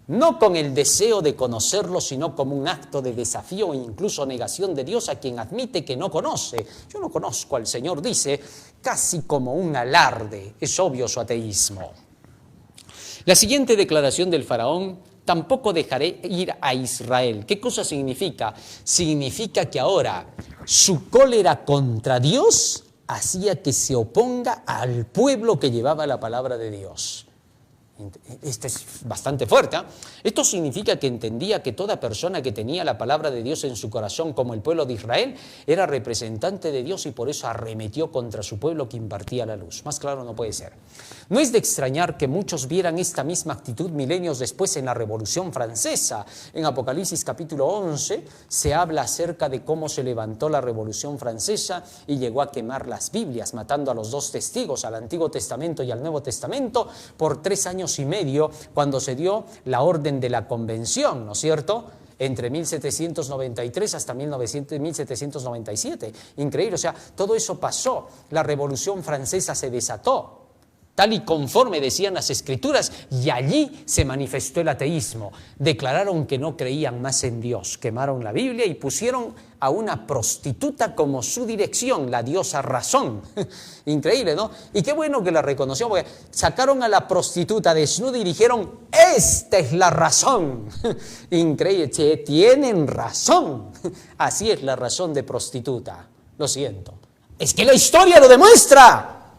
No con el deseo de conocerlo, sino como un acto de desafío e incluso negación de Dios a quien admite que no conoce. Yo no conozco al Señor, dice, casi como un alarde. Es obvio su ateísmo. La siguiente declaración del faraón: tampoco dejaré ir a Israel. ¿Qué cosa significa? Significa que ahora su cólera contra Dios hacía que se oponga al pueblo que llevaba la palabra de Dios. Esto es bastante fuerte, ¿eh? Esto significa que entendía que toda persona que tenía la palabra de Dios en su corazón, como el pueblo de Israel, era representante de Dios y por eso arremetió contra su pueblo que impartía la luz. Más claro no puede ser. No es de extrañar que muchos vieran esta misma actitud milenios después en la Revolución Francesa. En Apocalipsis capítulo 11 se habla acerca de cómo se levantó la Revolución Francesa y llegó a quemar las Biblias, matando a los dos testigos, al Antiguo Testamento y al Nuevo Testamento, por 3 años y medio, cuando se dio la orden de la Convención, ¿no es cierto?, entre 1793 hasta 1797. Increíble, o sea, todo eso pasó. La Revolución Francesa se desató, tal y conforme decían las Escrituras, y allí se manifestó el ateísmo. Declararon que no creían más en Dios, quemaron la Biblia y pusieron a una prostituta como su dirección, la diosa Razón. Increíble, ¿no? Y qué bueno que la reconoció, porque sacaron a la prostituta desnuda y dijeron, esta es la razón. Increíble, che, tienen razón. Así es la razón de prostituta. Lo siento. Es que la historia lo demuestra.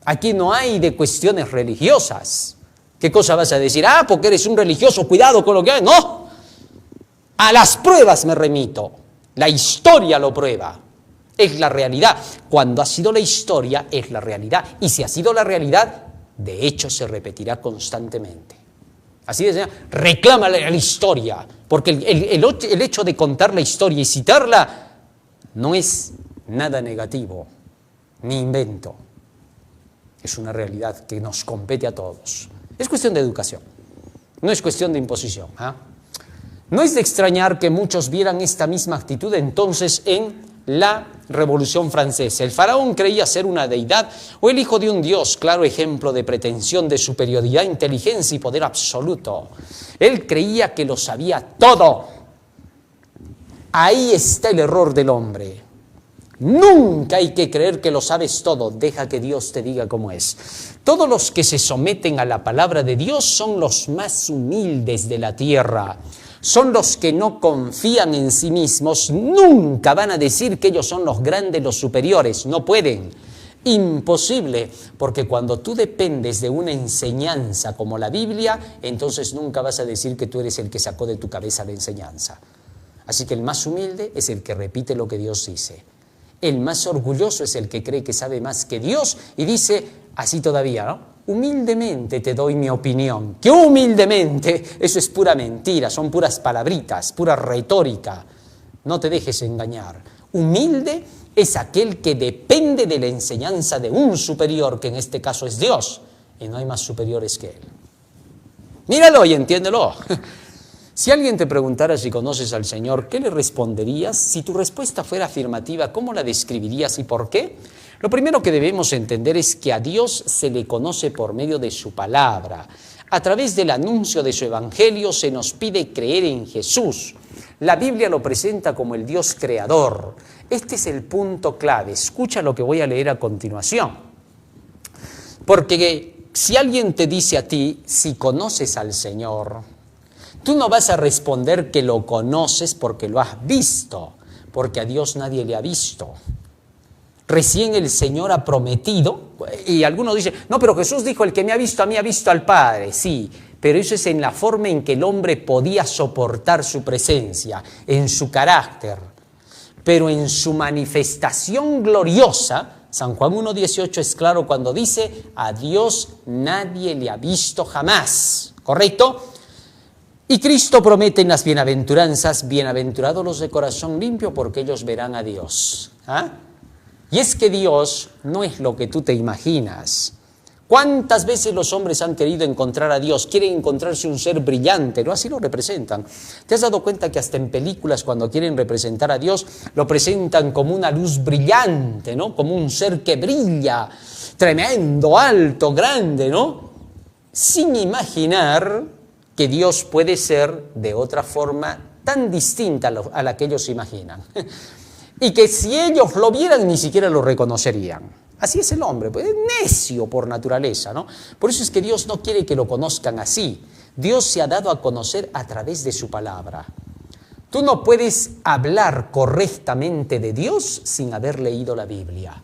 Aquí no hay de cuestiones religiosas. ¿Qué cosa vas a decir? Ah, porque eres un religioso, cuidado con lo que hay. No, a las pruebas me remito. La historia lo prueba. Es la realidad. Cuando ha sido la historia, es la realidad. Y si ha sido la realidad, de hecho se repetirá constantemente. Así de sencillo, reclama la historia, porque el hecho de contar la historia y citarla no es nada negativo, ni invento. Es una realidad que nos compete a todos. Es cuestión de educación, no es cuestión de imposición. No es de extrañar que muchos vieran esta misma actitud entonces en la Revolución Francesa. El faraón creía ser una deidad o el hijo de un dios, claro ejemplo de pretensión de superioridad, inteligencia y poder absoluto. Él creía que lo sabía todo. Ahí está el error del hombre. Nunca hay que creer que lo sabes todo, deja que Dios te diga cómo es. Todos los que se someten a la palabra de Dios son los más humildes de la tierra. Son los que no confían en sí mismos, nunca van a decir que ellos son los grandes, los superiores, no pueden. Imposible, porque cuando tú dependes de una enseñanza como la Biblia, entonces nunca vas a decir que tú eres el que sacó de tu cabeza la enseñanza. Así que el más humilde es el que repite lo que Dios dice. El más orgulloso es el que cree que sabe más que Dios y dice, así todavía, ¿no? Humildemente te doy mi opinión. Que humildemente, eso es pura mentira, son puras palabritas, pura retórica. No te dejes engañar. Humilde es aquel que depende de la enseñanza de un superior, que en este caso es Dios, y no hay más superiores que Él. Míralo y entiéndelo. Si alguien te preguntara si conoces al Señor, ¿qué le responderías? Si tu respuesta fuera afirmativa, ¿cómo la describirías y por qué? Lo primero que debemos entender es que a Dios se le conoce por medio de su palabra. A través del anuncio de su evangelio se nos pide creer en Jesús. La Biblia lo presenta como el Dios creador. Este es el punto clave. Escucha lo que voy a leer a continuación. Porque si alguien te dice a ti, si conoces al Señor, tú no vas a responder que lo conoces porque lo has visto, porque a Dios nadie le ha visto. Recién el Señor ha prometido, y algunos dicen, no, pero Jesús dijo, el que me ha visto a mí ha visto al Padre. Sí, pero eso es en la forma en que el hombre podía soportar su presencia, en su carácter. Pero en su manifestación gloriosa, San Juan 1:18 es claro cuando dice, a Dios nadie le ha visto jamás, ¿correcto? Y Cristo promete en las bienaventuranzas, bienaventurados los de corazón limpio, porque ellos verán a Dios. Y es que Dios no es lo que tú te imaginas. ¿Cuántas veces los hombres han querido encontrar a Dios? Quieren encontrarse un ser brillante, ¿no? Así lo representan. ¿Te has dado cuenta que hasta en películas cuando quieren representar a Dios lo presentan como una luz brillante, ¿no? Como un ser que brilla, tremendo, alto, grande, ¿no? Sin imaginar que Dios puede ser de otra forma tan distinta a la que ellos imaginan. Y que si ellos lo vieran ni siquiera lo reconocerían. Así es el hombre, pues es necio por naturaleza, ¿no? Por eso es que Dios no quiere que lo conozcan así. Dios se ha dado a conocer a través de su palabra. Tú no puedes hablar correctamente de Dios sin haber leído la Biblia.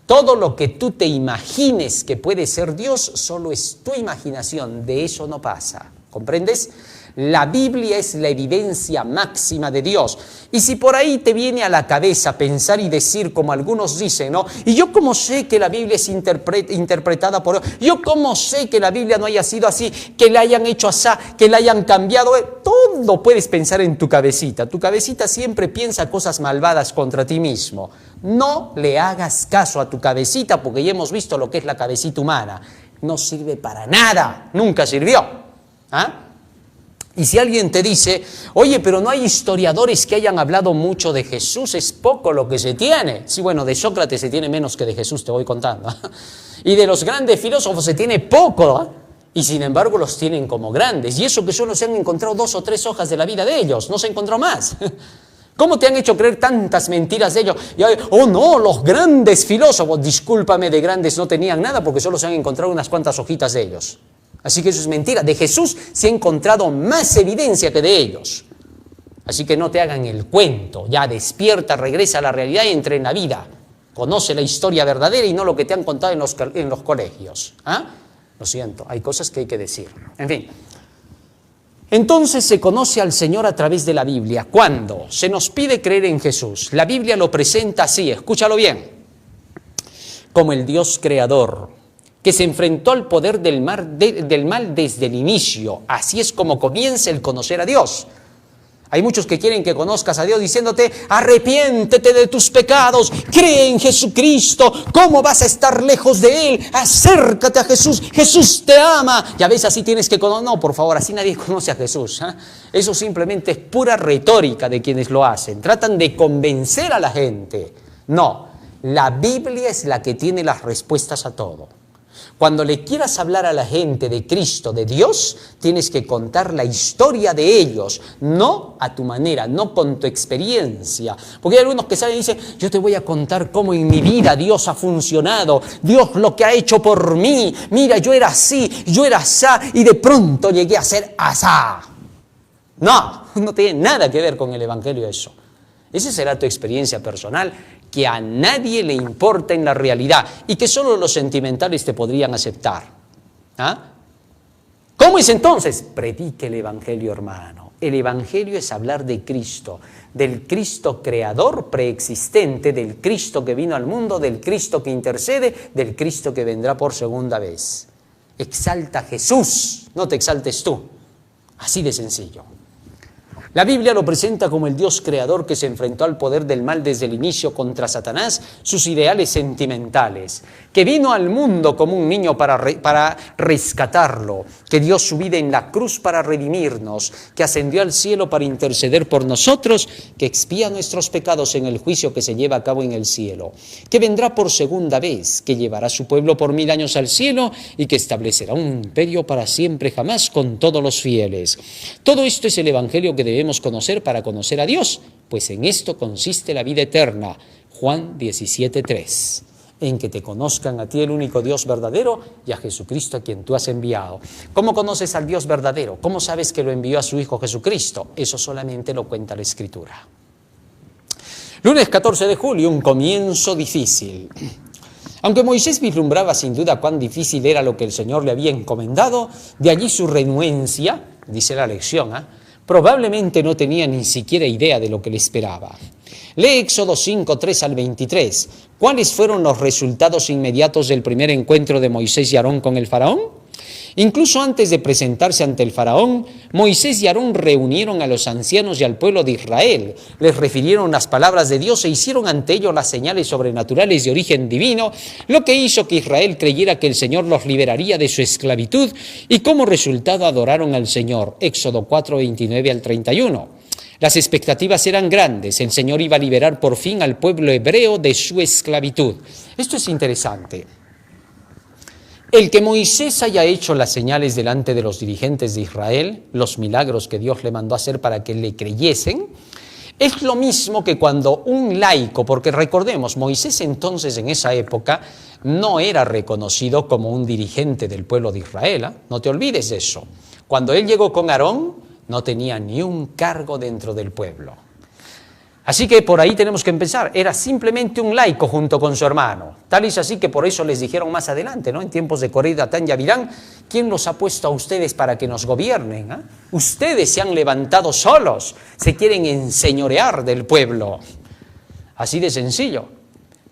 Todo lo que tú te imagines que puede ser Dios, solo es tu imaginación, de eso no pasa. ¿Comprendes? La Biblia es la evidencia máxima de Dios. Y si por ahí te viene a la cabeza pensar y decir, como algunos dicen, ¿no? ¿Y yo cómo sé que la Biblia es interpretada por Dios? ¿Yo cómo sé que la Biblia no haya sido así, que la hayan hecho así, que la hayan cambiado? Todo puedes pensar en tu cabecita. Tu cabecita siempre piensa cosas malvadas contra ti mismo. No le hagas caso a tu cabecita, porque ya hemos visto lo que es la cabecita humana. No sirve para nada. Nunca sirvió. Y si alguien te dice, oye, pero no hay historiadores que hayan hablado mucho de Jesús, es poco lo que se tiene. Sí, bueno, de Sócrates se tiene menos que de Jesús, te voy contando. Y de los grandes filósofos se tiene poco, y sin embargo los tienen como grandes. Y eso que solo se han encontrado 2 o 3 hojas de la vida de ellos, no se encontró más. ¿Cómo te han hecho creer tantas mentiras de ellos? Y, oh no, los grandes filósofos, discúlpame, de grandes no tenían nada porque solo se han encontrado unas cuantas hojitas de ellos. Así que eso es mentira. De Jesús se ha encontrado más evidencia que de ellos. Así que no te hagan el cuento. Ya despierta, regresa a la realidad y entra en la vida. Conoce la historia verdadera y no lo que te han contado en los colegios. Lo siento, hay cosas que hay que decir. En fin. Entonces se conoce al Señor a través de la Biblia. ¿Cuándo? Se nos pide creer en Jesús. La Biblia lo presenta así, escúchalo bien, como el Dios creador, que se enfrentó al poder del mal desde el inicio. Así es como comienza el conocer a Dios. Hay muchos que quieren que conozcas a Dios diciéndote, arrepiéntete de tus pecados, cree en Jesucristo, ¿cómo vas a estar lejos de Él? Acércate a Jesús, Jesús te ama. Y a veces así tienes que conocer, no, por favor, así nadie conoce a Jesús. Eso simplemente es pura retórica de quienes lo hacen, tratan de convencer a la gente. No, la Biblia es la que tiene las respuestas a todo. Cuando le quieras hablar a la gente de Cristo, de Dios, tienes que contar la historia de ellos, no a tu manera, no con tu experiencia. Porque hay algunos que salen y dicen, yo te voy a contar cómo en mi vida Dios ha funcionado, Dios lo que ha hecho por mí. Mira, yo era así, yo era asá, y de pronto llegué a ser asá. No tiene nada que ver con el Evangelio eso. Esa será tu experiencia personal, que a nadie le importa en la realidad y que solo los sentimentales te podrían aceptar. ¿Cómo es entonces? Predique el Evangelio, hermano. El Evangelio es hablar de Cristo, del Cristo creador preexistente, del Cristo que vino al mundo, del Cristo que intercede, del Cristo que vendrá por segunda vez. Exalta a Jesús, no te exaltes tú. Así de sencillo. La Biblia lo presenta como el Dios creador que se enfrentó al poder del mal desde el inicio contra Satanás, sus ideales sentimentales, que vino al mundo como un niño para rescatarlo, que dio su vida en la cruz para redimirnos, que ascendió al cielo para interceder por nosotros, que expía nuestros pecados en el juicio que se lleva a cabo en el cielo, que vendrá por segunda vez, que llevará a su pueblo por 1000 años al cielo y que establecerá un imperio para siempre jamás con todos los fieles. Todo esto es el Evangelio que debemos conocer para conocer a Dios, pues en esto consiste la vida eterna. Juan 17:3. En que te conozcan a ti, el único Dios verdadero, y a Jesucristo a quien tú has enviado. ¿Cómo conoces al Dios verdadero? ¿Cómo sabes que lo envió a su Hijo Jesucristo? Eso solamente lo cuenta la Escritura. Lunes 14 de julio, un comienzo difícil. Aunque Moisés vislumbraba sin duda cuán difícil era lo que el Señor le había encomendado, de allí su renuencia, dice la lección, probablemente no tenía ni siquiera idea de lo que le esperaba. Lee Éxodo 5, 3 al 23. ¿Cuáles fueron los resultados inmediatos del primer encuentro de Moisés y Aarón con el faraón? Incluso antes de presentarse ante el faraón, Moisés y Aarón reunieron a los ancianos y al pueblo de Israel, les refirieron las palabras de Dios e hicieron ante ellos las señales sobrenaturales de origen divino, lo que hizo que Israel creyera que el Señor los liberaría de su esclavitud y como resultado adoraron al Señor. Éxodo 4, 29 al 31. Las expectativas eran grandes, el Señor iba a liberar por fin al pueblo hebreo de su esclavitud. Esto es interesante. El que Moisés haya hecho las señales delante de los dirigentes de Israel, los milagros que Dios le mandó a hacer para que le creyesen, es lo mismo que cuando un laico, porque recordemos, Moisés entonces en esa época no era reconocido como un dirigente del pueblo de Israel, no te olvides de eso. Cuando él llegó con Aarón, no tenía ni un cargo dentro del pueblo. Así que por ahí tenemos que empezar. Era simplemente un laico junto con su hermano. Tal es así que por eso les dijeron más adelante, ¿no? En tiempos de Coré, Datán y Abiram, ¿quién los ha puesto a ustedes para que nos gobiernen? Ustedes se han levantado solos, se quieren enseñorear del pueblo. Así de sencillo.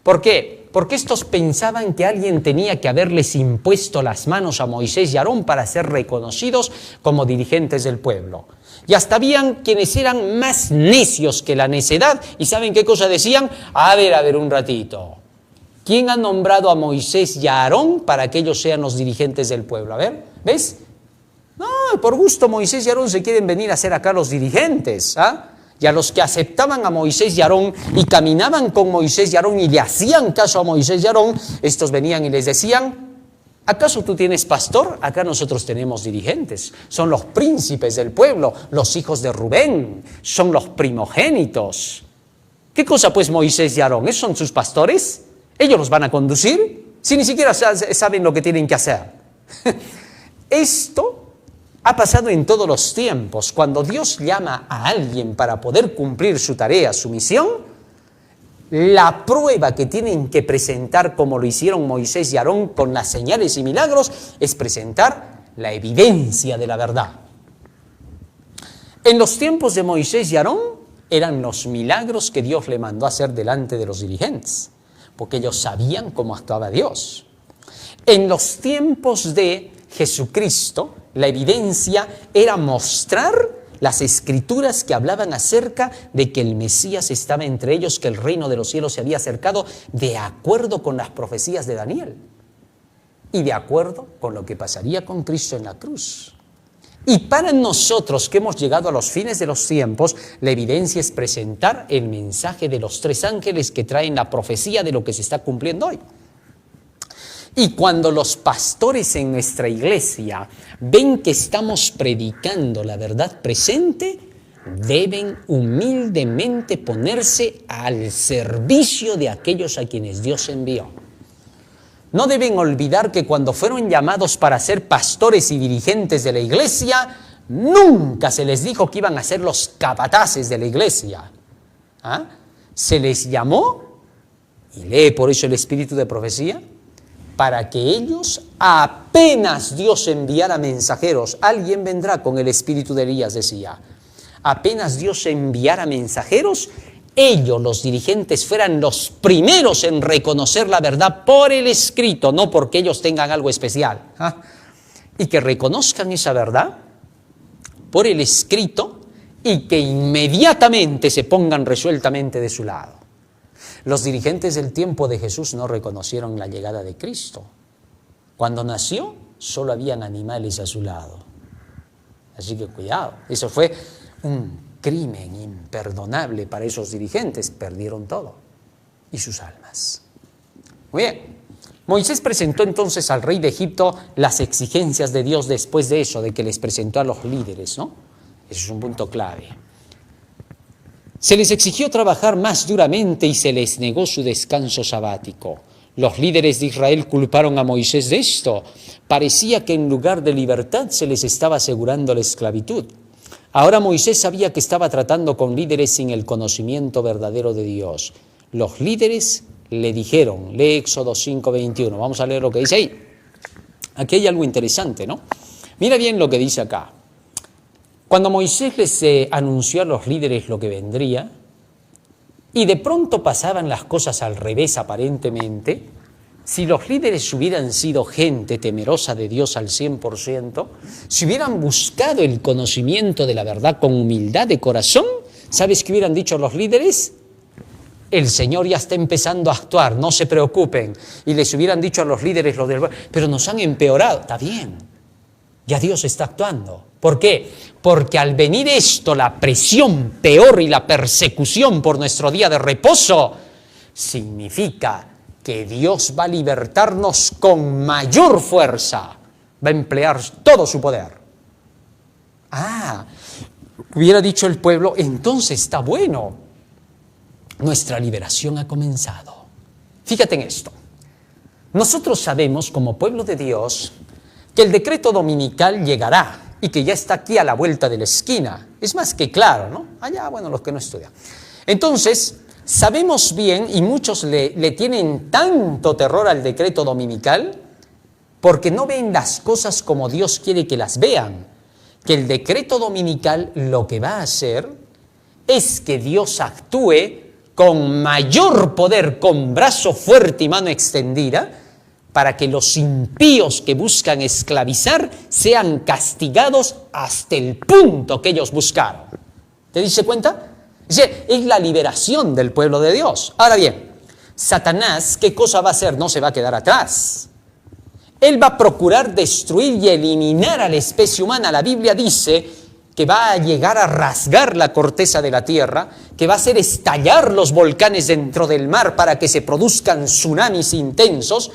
¿Por qué? Porque estos pensaban que alguien tenía que haberles impuesto las manos a Moisés y Aarón para ser reconocidos como dirigentes del pueblo. Y hasta habían quienes eran más necios que la necedad. ¿Y saben qué cosa decían? A ver un ratito. ¿Quién ha nombrado a Moisés y a Aarón para que ellos sean los dirigentes del pueblo? A ver, ¿ves? No, por gusto Moisés y Aarón se quieren venir a ser acá los dirigentes, Y a los que aceptaban a Moisés y Aarón y caminaban con Moisés y Aarón y le hacían caso a Moisés y Aarón, estos venían y les decían, ¿acaso tú tienes pastor? Acá nosotros tenemos dirigentes. Son los príncipes del pueblo, los hijos de Rubén, son los primogénitos. ¿Qué cosa pues Moisés y Aarón? ¿Esos son sus pastores? ¿Ellos los van a conducir? Si ni siquiera saben lo que tienen que hacer. Esto ha pasado en todos los tiempos. Cuando Dios llama a alguien para poder cumplir su tarea, su misión, la prueba que tienen que presentar, como lo hicieron Moisés y Aarón con las señales y milagros, es presentar la evidencia de la verdad. En los tiempos de Moisés y Aarón eran los milagros que Dios le mandó a hacer delante de los dirigentes, porque ellos sabían cómo actuaba Dios. En los tiempos de Jesucristo, la evidencia era mostrar las escrituras que hablaban acerca de que el Mesías estaba entre ellos, que el reino de los cielos se había acercado, de acuerdo con las profecías de Daniel y de acuerdo con lo que pasaría con Cristo en la cruz. Y para nosotros que hemos llegado a los fines de los tiempos, la evidencia es presentar el mensaje de los 3 ángeles que traen la profecía de lo que se está cumpliendo hoy. Y cuando los pastores en nuestra iglesia ven que estamos predicando la verdad presente, deben humildemente ponerse al servicio de aquellos a quienes Dios envió. No deben olvidar que cuando fueron llamados para ser pastores y dirigentes de la iglesia, nunca se les dijo que iban a ser los capataces de la iglesia. Se les llamó, y lee por eso el espíritu de profecía, para que ellos, apenas Dios enviara mensajeros, alguien vendrá con el espíritu de Elías, decía, apenas Dios enviara mensajeros, ellos, los dirigentes, fueran los primeros en reconocer la verdad por el escrito, no porque ellos tengan algo especial. Y que reconozcan esa verdad por el escrito y que inmediatamente se pongan resueltamente de su lado. Los dirigentes del tiempo de Jesús no reconocieron la llegada de Cristo. Cuando nació, solo habían animales a su lado. Así que cuidado, eso fue un crimen imperdonable para esos dirigentes. Perdieron todo y sus almas. Muy bien, Moisés presentó entonces al rey de Egipto las exigencias de Dios después de eso, de que les presentó a los líderes, ¿no? Eso es un punto clave. Se les exigió trabajar más duramente y se les negó su descanso sabático. Los líderes de Israel culparon a Moisés de esto. Parecía que en lugar de libertad se les estaba asegurando la esclavitud. Ahora Moisés sabía que estaba tratando con líderes sin el conocimiento verdadero de Dios. Los líderes le dijeron, lee Éxodo 5:21, vamos a leer lo que dice ahí. Aquí hay algo interesante, ¿no? Mira bien lo que dice acá. Cuando Moisés les anunció a los líderes lo que vendría, y de pronto pasaban las cosas al revés aparentemente, si los líderes hubieran sido gente temerosa de Dios al 100%, si hubieran buscado el conocimiento de la verdad con humildad de corazón, ¿sabes qué hubieran dicho los líderes? El Señor ya está empezando a actuar, no se preocupen. Y les hubieran dicho a los líderes, pero nos han empeorado. Está bien, ya Dios está actuando. ¿Por qué? Porque al venir esto, la presión peor y la persecución por nuestro día de reposo, significa que Dios va a libertarnos con mayor fuerza, va a emplear todo su poder. Hubiera dicho el pueblo, entonces está bueno, nuestra liberación ha comenzado. Fíjate en esto, nosotros sabemos como pueblo de Dios que el decreto dominical llegará y que ya está aquí a la vuelta de la esquina. Es más que claro, ¿no? Allá, bueno, los que no estudian. Entonces, sabemos bien, y muchos le tienen tanto terror al decreto dominical, porque no ven las cosas como Dios quiere que las vean. Que el decreto dominical lo que va a hacer es que Dios actúe con mayor poder, con brazo fuerte y mano extendida, para que los impíos que buscan esclavizar sean castigados hasta el punto que ellos buscaron. ¿Te diste cuenta? Es la liberación del pueblo de Dios. Ahora bien, Satanás, ¿qué cosa va a hacer? No se va a quedar atrás. Él va a procurar destruir y eliminar a la especie humana. La Biblia dice que va a llegar a rasgar la corteza de la tierra, que va a hacer estallar los volcanes dentro del mar para que se produzcan tsunamis intensos,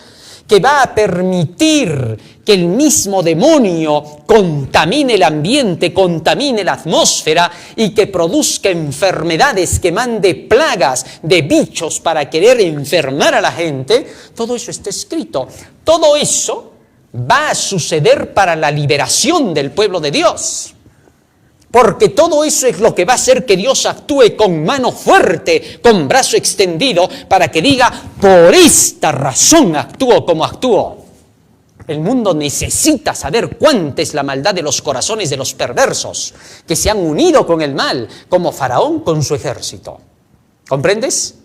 que va a permitir que el mismo demonio contamine el ambiente, contamine la atmósfera y que produzca enfermedades, que mande plagas de bichos para querer enfermar a la gente. Todo eso está escrito. Todo eso va a suceder para la liberación del pueblo de Dios. Porque todo eso es lo que va a hacer que Dios actúe con mano fuerte, con brazo extendido, para que diga, por esta razón actúo como actúo. El mundo necesita saber cuánta es la maldad de los corazones de los perversos, que se han unido con el mal, como Faraón con su ejército. ¿Comprendes?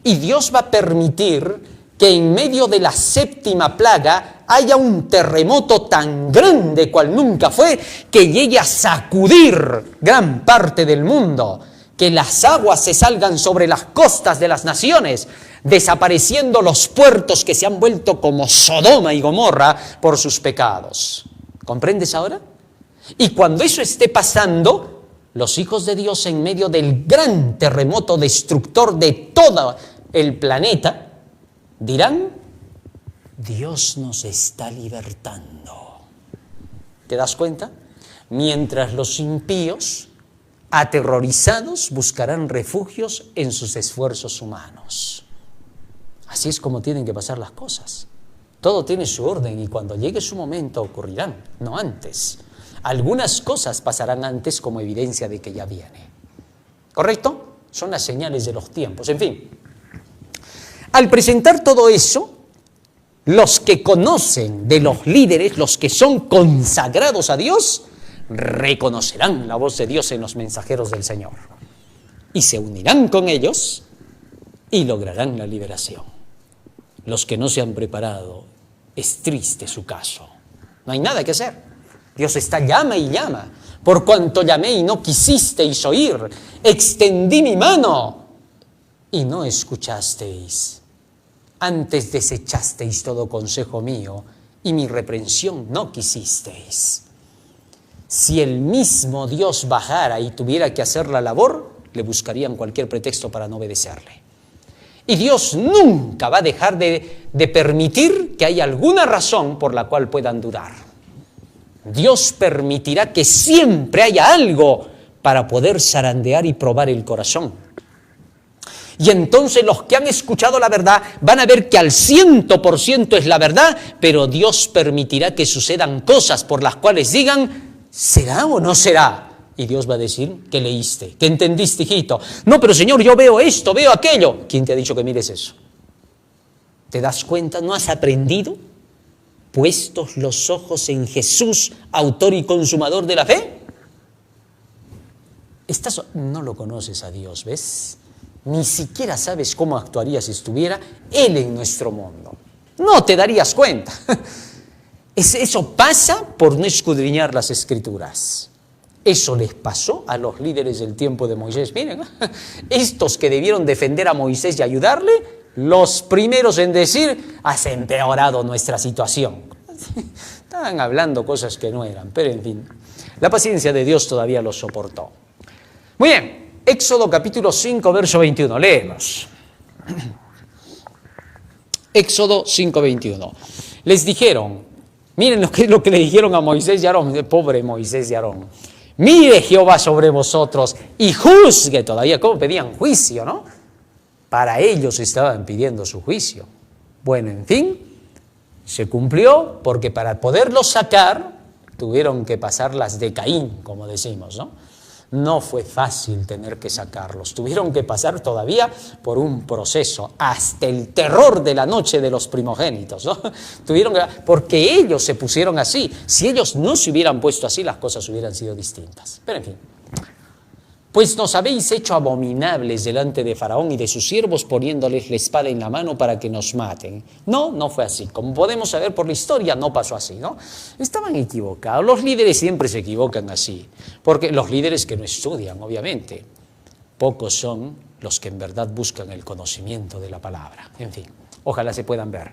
Y Dios va a permitir que en medio de la séptima plaga haya un terremoto tan grande cual nunca fue, que llegue a sacudir gran parte del mundo, que las aguas se salgan sobre las costas de las naciones, desapareciendo los puertos que se han vuelto como Sodoma y Gomorra por sus pecados. ¿Comprendes ahora? Y cuando eso esté pasando, los hijos de Dios en medio del gran terremoto destructor de todo el planeta, dirán, Dios nos está libertando. ¿Te das cuenta? Mientras los impíos, aterrorizados, buscarán refugios en sus esfuerzos humanos. Así es como tienen que pasar las cosas. Todo tiene su orden y cuando llegue su momento ocurrirán, no antes. Algunas cosas pasarán antes como evidencia de que ya viene. ¿Correcto? Son las señales de los tiempos. En fin, al presentar todo eso, los que conocen de los líderes, los que son consagrados a Dios, reconocerán la voz de Dios en los mensajeros del Señor y se unirán con ellos y lograrán la liberación. Los que no se han preparado, es triste su caso. No hay nada que hacer. Dios está llama y llama. Por cuanto llamé y no quisisteis oír, extendí mi mano y no escuchasteis. Antes desechasteis todo consejo mío y mi reprensión no quisisteis. Si el mismo Dios bajara y tuviera que hacer la labor, le buscarían cualquier pretexto para no obedecerle. Y Dios nunca va a dejar de permitir que haya alguna razón por la cual puedan dudar. Dios permitirá que siempre haya algo para poder zarandear y probar el corazón. Y entonces los que han escuchado la verdad van a ver que al 100% es la verdad, pero Dios permitirá que sucedan cosas por las cuales digan, ¿será o no será? Y Dios va a decir, ¿qué leíste? ¿Qué entendiste, hijito? No, pero Señor, yo veo esto, veo aquello. ¿Quién te ha dicho que mires eso? ¿Te das cuenta? ¿No has aprendido? Puestos los ojos en Jesús, autor y consumador de la fe. No lo conoces a Dios, ¿ves? Ni siquiera sabes cómo actuaría si estuviera Él en nuestro mundo. No te darías cuenta. Eso pasa por no escudriñar las Escrituras. Eso les pasó a los líderes del tiempo de Moisés. Miren, estos que debieron defender a Moisés y ayudarle, los primeros en decir, has empeorado nuestra situación. Estaban hablando cosas que no eran, pero en fin, la paciencia de Dios todavía los soportó. Muy bien. Éxodo capítulo 5, verso 21. Leemos. Éxodo 5, 21. Les dijeron, miren lo que le dijeron a Moisés y Aarón, pobre Moisés y Aarón. Mire Jehová sobre vosotros y juzgue. Todavía como pedían juicio, ¿no? Para ellos estaban pidiendo su juicio. Bueno, en fin, se cumplió porque para poderlo sacar tuvieron que pasar las de Caín, como decimos, ¿no? No fue fácil tener que sacarlos. Tuvieron que pasar todavía por un proceso, hasta el terror de la noche de los primogénitos, ¿no? Porque ellos se pusieron así. Si ellos no se hubieran puesto así, las cosas hubieran sido distintas. Pero en fin. Pues nos habéis hecho abominables delante de Faraón y de sus siervos, poniéndoles la espada en la mano para que nos maten. No fue así. Como podemos saber por la historia, no pasó así, ¿no? Estaban equivocados. Los líderes siempre se equivocan así. Porque los líderes que no estudian, obviamente. Pocos son los que en verdad buscan el conocimiento de la palabra. En fin, ojalá se puedan ver.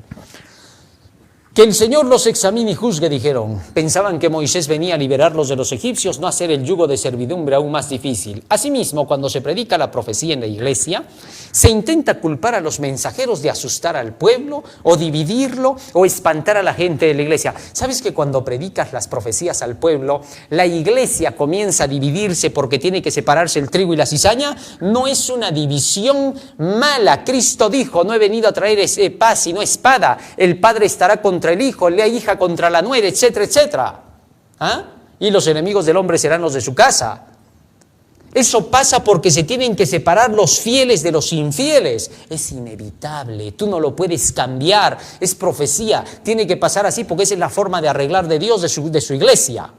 Que el Señor los examine y juzgue, dijeron. Pensaban que Moisés venía a liberarlos de los egipcios, no a hacer el yugo de servidumbre aún más difícil. Asimismo, cuando se predica la profecía en la iglesia, se intenta culpar a los mensajeros de asustar al pueblo, o dividirlo, o espantar a la gente de la iglesia. ¿Sabes que cuando predicas las profecías al pueblo, la iglesia comienza a dividirse porque tiene que separarse el trigo y la cizaña? No es una división mala. Cristo dijo, no he venido a traer paz sino espada. El padre estará contra el hijo, la hija contra la nuera, etcétera, etcétera. ¿Ah? y los enemigos del hombre serán los de su casa. Eso pasa porque se tienen que separar los fieles de los infieles. Es inevitable, tú no lo puedes cambiar, es profecía, tiene que pasar así porque esa es la forma de arreglar de Dios, de su iglesia.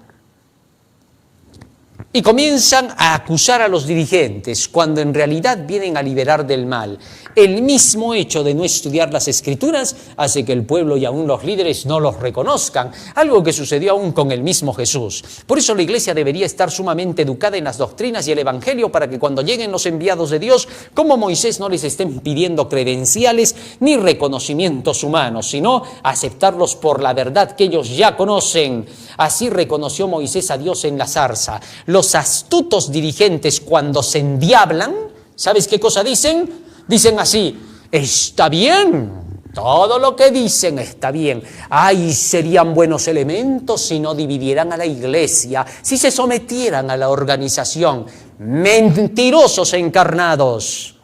Y comienzan a acusar a los dirigentes cuando en realidad vienen a liberar del mal. El mismo hecho de no estudiar las Escrituras hace que el pueblo y aún los líderes no los reconozcan, algo que sucedió aún con el mismo Jesús. Por eso la iglesia debería estar sumamente educada en las doctrinas y el evangelio para que cuando lleguen los enviados de Dios, como Moisés, no les estén pidiendo credenciales ni reconocimientos humanos, sino aceptarlos por la verdad que ellos ya conocen. Así reconoció Moisés a Dios en la zarza. Los astutos dirigentes, cuando se endiablan, ¿sabes qué cosa dicen? Dicen así: está bien, todo lo que dicen está bien. Ay, serían buenos elementos si no dividieran a la iglesia, si se sometieran a la organización. Mentirosos encarnados,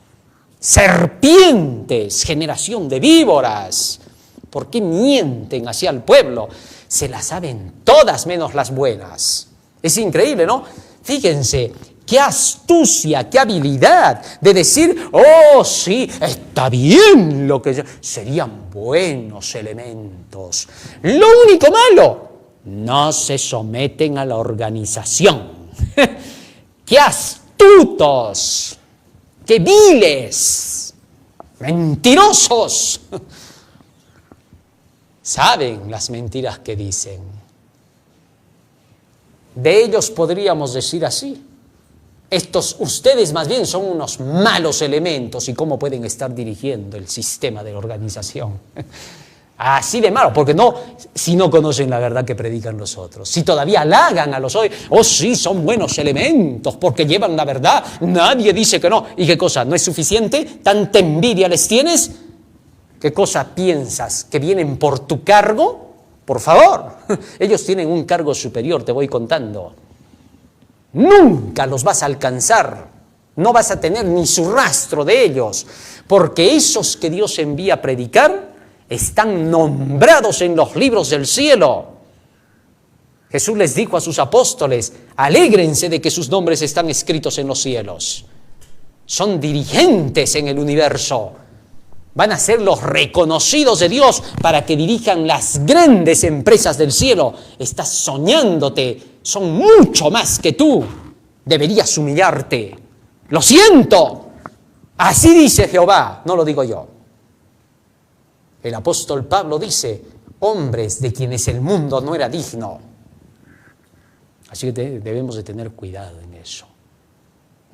serpientes, generación de víboras. ¿Por qué mienten hacia el pueblo? Se las saben todas menos las buenas. Es increíble, ¿no? Fíjense, qué astucia, qué habilidad de decir: oh, sí, está bien lo que... Serían buenos elementos. Lo único malo, no se someten a la organización. ¡Qué astutos! ¡Qué viles! ¡Mentirosos! Saben las mentiras que dicen. De ellos podríamos decir así: ustedes más bien son unos malos elementos, y cómo pueden estar dirigiendo el sistema de la organización. Así de malo, porque si no conocen la verdad que predican los otros, si todavía halagan a los hoy, oh sí, son buenos elementos porque llevan la verdad, nadie dice que no. ¿Y qué cosa? ¿No es suficiente? ¿Tanta envidia les tienes? ¿Qué cosa piensas? ¿Que vienen por tu cargo? Por favor, ellos tienen un cargo superior, te voy contando. Nunca los vas a alcanzar, no vas a tener ni su rastro de ellos, porque esos que Dios envía a predicar están nombrados en los libros del cielo. Jesús les dijo a sus apóstoles: alégrense de que sus nombres están escritos en los cielos. Son dirigentes en el universo. Van a ser los reconocidos de Dios para que dirijan las grandes empresas del cielo. Estás soñándote, son mucho más que tú. Deberías humillarte. Lo siento, así dice Jehová, no lo digo yo. El apóstol Pablo dice: hombres de quienes el mundo no era digno. Así que debemos de tener cuidado en eso.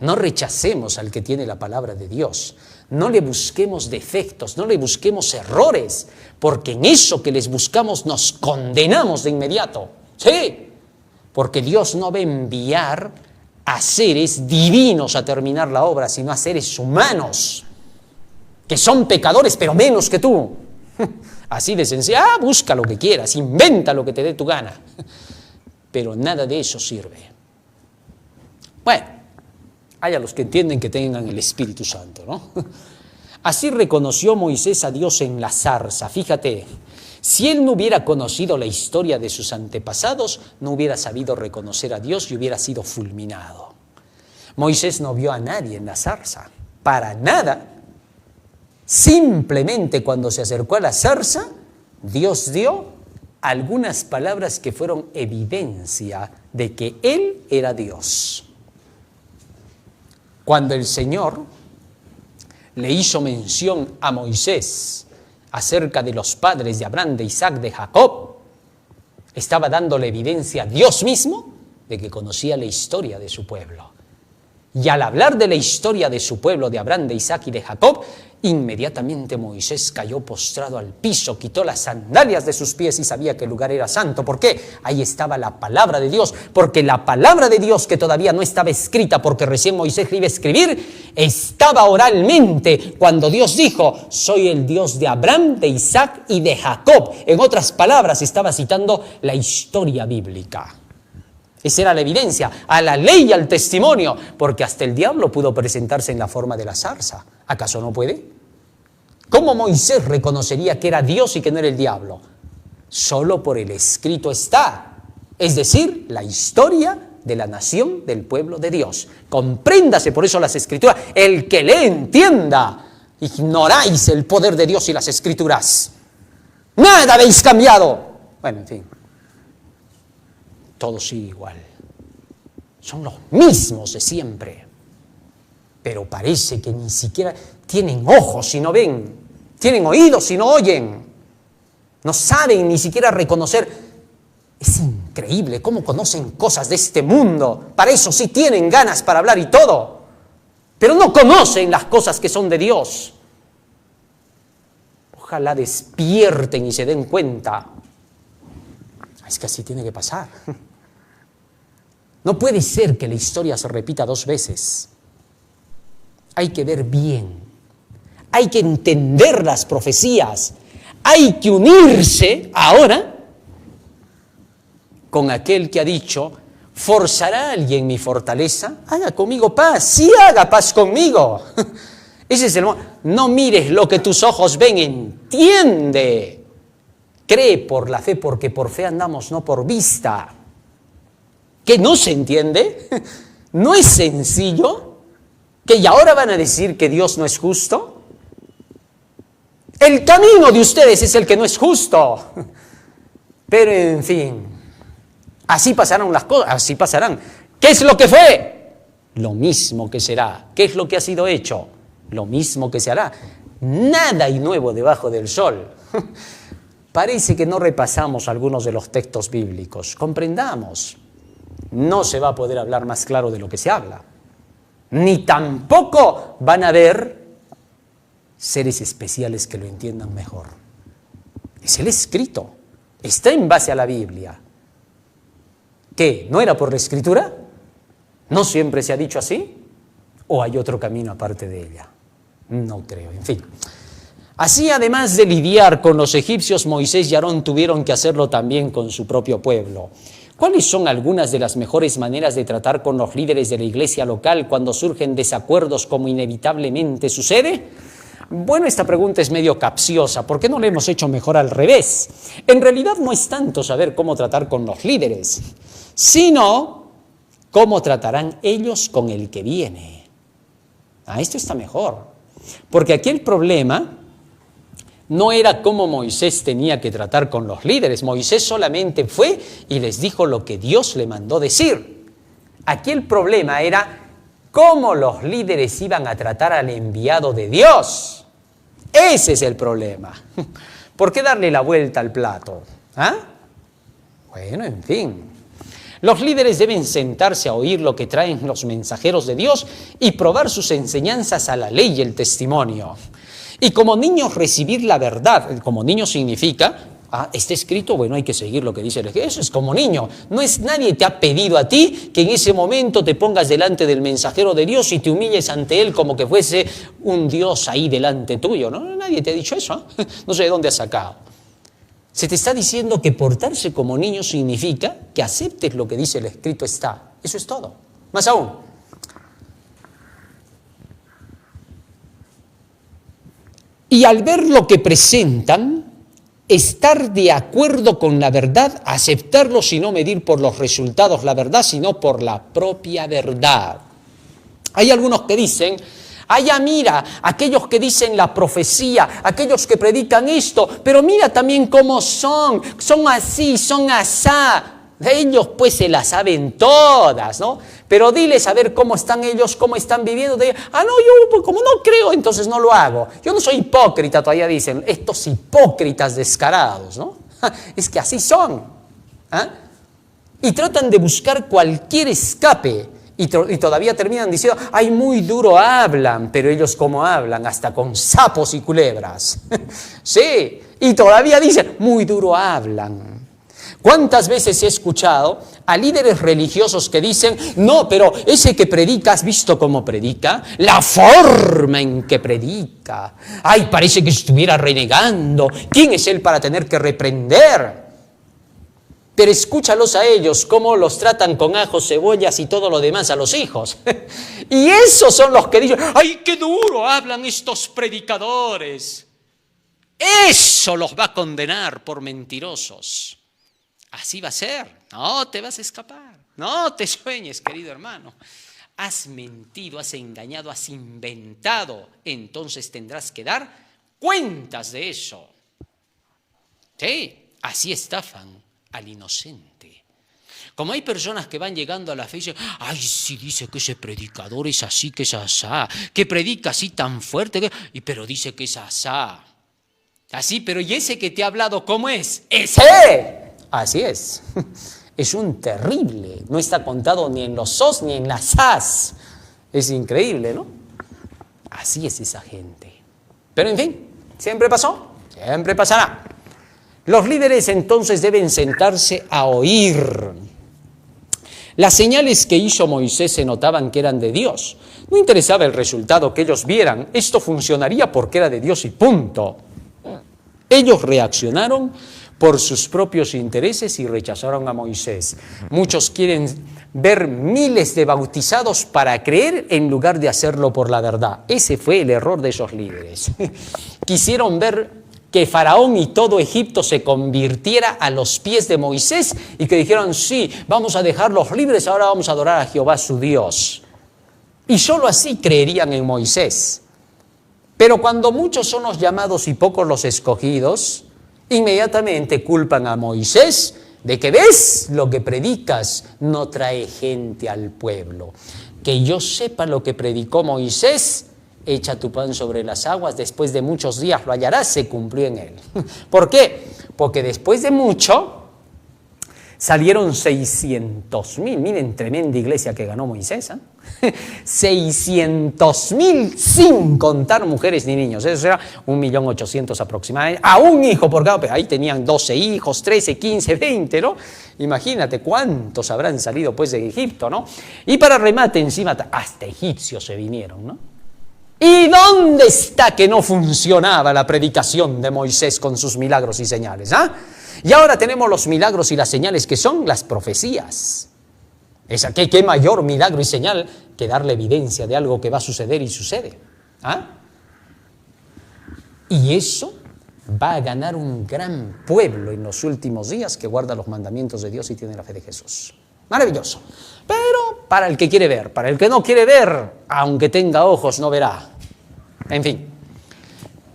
No rechacemos al que tiene la palabra de Dios. No le busquemos defectos, no le busquemos errores, porque en eso que les buscamos nos condenamos de inmediato. Sí, porque Dios no va a enviar a seres divinos a terminar la obra, sino a seres humanos, que son pecadores, pero menos que tú. Así de sencillo. Busca lo que quieras, inventa lo que te dé tu gana. Pero nada de eso sirve. Bueno, hay a los que entienden que tengan el Espíritu Santo, ¿no? Así reconoció Moisés a Dios en la zarza. Fíjate, si él no hubiera conocido la historia de sus antepasados, no hubiera sabido reconocer a Dios y hubiera sido fulminado. Moisés no vio a nadie en la zarza, para nada. Simplemente cuando se acercó a la zarza, Dios dio algunas palabras que fueron evidencia de que Él era Dios. Cuando el Señor le hizo mención a Moisés acerca de los padres de Abraham, de Isaac, de Jacob, estaba dándole evidencia a Dios mismo de que conocía la historia de su pueblo. Y al hablar de la historia de su pueblo, de Abraham, de Isaac y de Jacob, inmediatamente Moisés cayó postrado al piso, quitó las sandalias de sus pies y sabía que el lugar era santo. ¿Por qué? Ahí estaba la palabra de Dios, porque la palabra de Dios, que todavía no estaba escrita porque recién Moisés le iba a escribir, estaba oralmente cuando Dios dijo: soy el Dios de Abraham, de Isaac y de Jacob. En otras palabras, estaba citando la historia bíblica. Esa era la evidencia, a la ley y al testimonio, porque hasta el diablo pudo presentarse en la forma de la zarza. ¿Acaso no puede? ¿Cómo Moisés reconocería que era Dios y que no era el diablo? Solo por el escrito está. Es decir, la historia de la nación del pueblo de Dios. Compréndase por eso las Escrituras. El que le entienda, ignoráis el poder de Dios y las Escrituras. Nada habéis cambiado. Bueno, en fin, todo sigue igual. Son los mismos de siempre. Pero parece que ni siquiera tienen ojos si no ven, tienen oídos si no oyen. No saben ni siquiera reconocer. Es increíble cómo conocen cosas de este mundo. Para eso sí tienen ganas para hablar y todo. Pero no conocen las cosas que son de Dios. Ojalá despierten y se den cuenta. Es que así tiene que pasar. No puede ser que la historia se repita 2 veces. Hay que ver bien. Hay que entender las profecías. Hay que unirse ahora con aquel que ha dicho: ¿forzará alguien mi fortaleza? Haga conmigo paz. Sí, haga paz conmigo. Ese es el momento. No mires lo que tus ojos ven, entiende. Cree por la fe, porque por fe andamos, no por vista. ¿Que no se entiende? ¿No es sencillo? ¿Que ya ahora van a decir que Dios no es justo? El camino de ustedes es el que no es justo. Pero en fin, así pasarán las cosas, así pasarán. ¿Qué es lo que fue? Lo mismo que será. ¿Qué es lo que ha sido hecho? Lo mismo que se hará. Nada hay nuevo debajo del sol. Parece que no repasamos algunos de los textos bíblicos. Comprendamos. No se va a poder hablar más claro de lo que se habla. Ni tampoco van a haber seres especiales que lo entiendan mejor. Es el escrito. Está en base a la Biblia. ¿Qué? ¿No era por la Escritura? ¿No siempre se ha dicho así? ¿O hay otro camino aparte de ella? No creo, en fin. Así, además de lidiar con los egipcios, Moisés y Aarón tuvieron que hacerlo también con su propio pueblo. ¿Cuáles son algunas de las mejores maneras de tratar con los líderes de la iglesia local cuando surgen desacuerdos, como inevitablemente sucede? Bueno, esta pregunta es medio capciosa. ¿Por qué no lo hemos hecho mejor al revés? En realidad no es tanto saber cómo tratar con los líderes, sino cómo tratarán ellos con el que viene. Esto está mejor. Porque aquí el problema no era cómo Moisés tenía que tratar con los líderes. Moisés solamente fue y les dijo lo que Dios le mandó decir. Aquí el problema era cómo los líderes iban a tratar al enviado de Dios. Ese es el problema. ¿Por qué darle la vuelta al plato? Bueno, en fin. Los líderes deben sentarse a oír lo que traen los mensajeros de Dios y probar sus enseñanzas a la ley y el testimonio. Y como niños recibir la verdad. Como niño significa, está escrito, bueno, hay que seguir lo que dice el Ejército. Eso es como niño. Nadie te ha pedido a ti que en ese momento te pongas delante del mensajero de Dios y te humilles ante él como que fuese un Dios ahí delante tuyo. No, nadie te ha dicho eso. No sé de dónde has sacado. Se te está diciendo que portarse como niño significa que aceptes lo que dice el escrito está. Eso es todo. Más aún, y al ver lo que presentan, estar de acuerdo con la verdad, aceptarlo sin no medir por los resultados la verdad, sino por la propia verdad. Hay algunos que dicen: mira, aquellos que dicen la profecía, aquellos que predican esto, pero mira también cómo son así, son asá. Ellos pues se las saben todas, ¿no? Pero diles a ver cómo están ellos, cómo están viviendo. No, yo pues, como no creo, entonces no lo hago. Yo no soy hipócrita, todavía dicen, estos hipócritas descarados, ¿no? Es que así son. Y tratan de buscar cualquier escape. Y todavía terminan diciendo: ay, muy duro hablan, pero ellos cómo hablan, hasta con sapos y culebras. Sí, y todavía dicen: muy duro hablan. ¿Cuántas veces he escuchado a líderes religiosos que dicen: no, pero ese que predica, ¿has visto cómo predica? La forma en que predica. Ay, parece que estuviera renegando. ¿Quién es él para tener que reprender? Pero escúchalos a ellos, cómo los tratan con ajos, cebollas y todo lo demás a los hijos. Y esos son los que dicen: ¡ay, qué duro hablan estos predicadores! Eso los va a condenar por mentirosos. así va a ser. No te vas a escapar. No te sueñes, querido hermano. Has mentido, has engañado, has inventado. Entonces tendrás que dar cuentas de eso. Sí, así estafan al inocente. Como hay personas que van llegando a la fe y dicen, ay, sí, dice que ese predicador es así, que es asá, que predica así tan fuerte, pero dice que es asá. Así, pero ¿y ese que te ha hablado cómo es? ¡Ese! Así es. Es un terrible. No está contado ni en los sos ni en las as. Es increíble, ¿no? Así es esa gente. Pero en fin, siempre pasó, siempre pasará. Los líderes entonces deben sentarse a oír. Las señales que hizo Moisés se notaban que eran de Dios. No interesaba el resultado que ellos vieran. Esto funcionaría porque era de Dios y punto. Ellos reaccionaron por sus propios intereses y rechazaron a Moisés. Muchos quieren ver miles de bautizados para creer en lugar de hacerlo por la verdad. Ese fue el error de esos líderes. Quisieron ver que Faraón y todo Egipto se convirtiera a los pies de Moisés y que dijeron, sí, vamos a dejarlos libres, ahora vamos a adorar a Jehová su Dios. Y solo así creerían en Moisés. Pero cuando muchos son los llamados y pocos los escogidos, inmediatamente culpan a Moisés de que ves lo que predicas no trae gente al pueblo. Que yo sepa lo que predicó Moisés, echa tu pan sobre las aguas, después de muchos días lo hallarás, se cumplió en él. ¿Por qué? Porque después de mucho salieron 600,000. Miren, tremenda iglesia que ganó Moisés, ¿eh? 600,000 sin contar mujeres ni niños. Eso era 1.800.000 aproximadamente. A un hijo por cada, pero ahí tenían 12 hijos, 13, 15, 20, ¿no? Imagínate cuántos habrán salido pues de Egipto, ¿no? Y para remate encima, hasta egipcios se vinieron, ¿no? ¿Y dónde está que no funcionaba la predicación de Moisés con sus milagros y señales? ¿Ah? Y ahora tenemos los milagros y las señales que son las profecías. ¿Qué mayor milagro y señal que darle evidencia de algo que va a suceder y sucede? ¿Ah? Y eso va a ganar un gran pueblo en los últimos días que guarda los mandamientos de Dios y tiene la fe de Jesús. Maravilloso. Pero para el que quiere ver, para el que no quiere ver, aunque tenga ojos, no verá. En fin.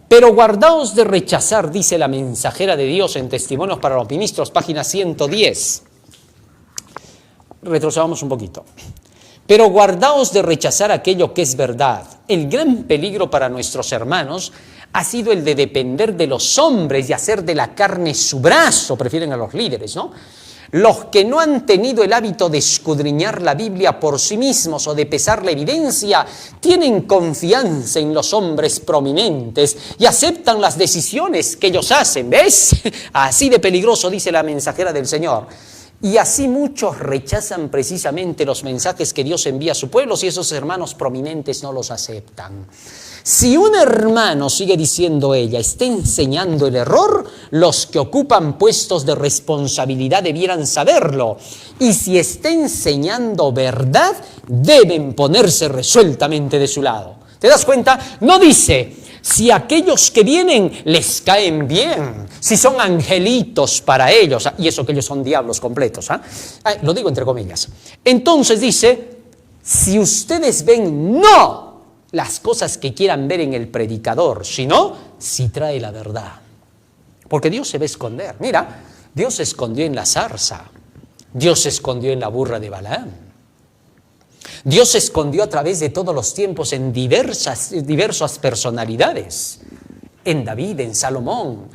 Pero guardaos de rechazar, dice la mensajera de Dios en Testimonios para los Ministros, página 110. Retrocedamos un poquito. Pero guardaos de rechazar aquello que es verdad. El gran peligro para nuestros hermanos ha sido el de depender de los hombres y hacer de la carne su brazo, prefieren a los líderes, ¿no? Los que no han tenido el hábito de escudriñar la Biblia por sí mismos o de pesar la evidencia, tienen confianza en los hombres prominentes y aceptan las decisiones que ellos hacen. ¿Ves? Así de peligroso, dice la mensajera del Señor. Y así muchos rechazan precisamente los mensajes que Dios envía a su pueblo si esos hermanos prominentes no los aceptan. Si un hermano, sigue diciendo ella, está enseñando el error, los que ocupan puestos de responsabilidad debieran saberlo. Y si está enseñando verdad, deben ponerse resueltamente de su lado. ¿Te das cuenta? No dice, si aquellos que vienen les caen bien, si son angelitos para ellos, y eso que ellos son diablos completos, lo digo entre comillas. Entonces dice, si ustedes ven no las cosas que quieran ver en el predicador, sino si trae la verdad. Porque Dios se va a esconder. Mira, Dios se escondió en la zarza, Dios se escondió en la burra de Balaam. Dios se escondió a través de todos los tiempos en diversas personalidades. En David, en Salomón,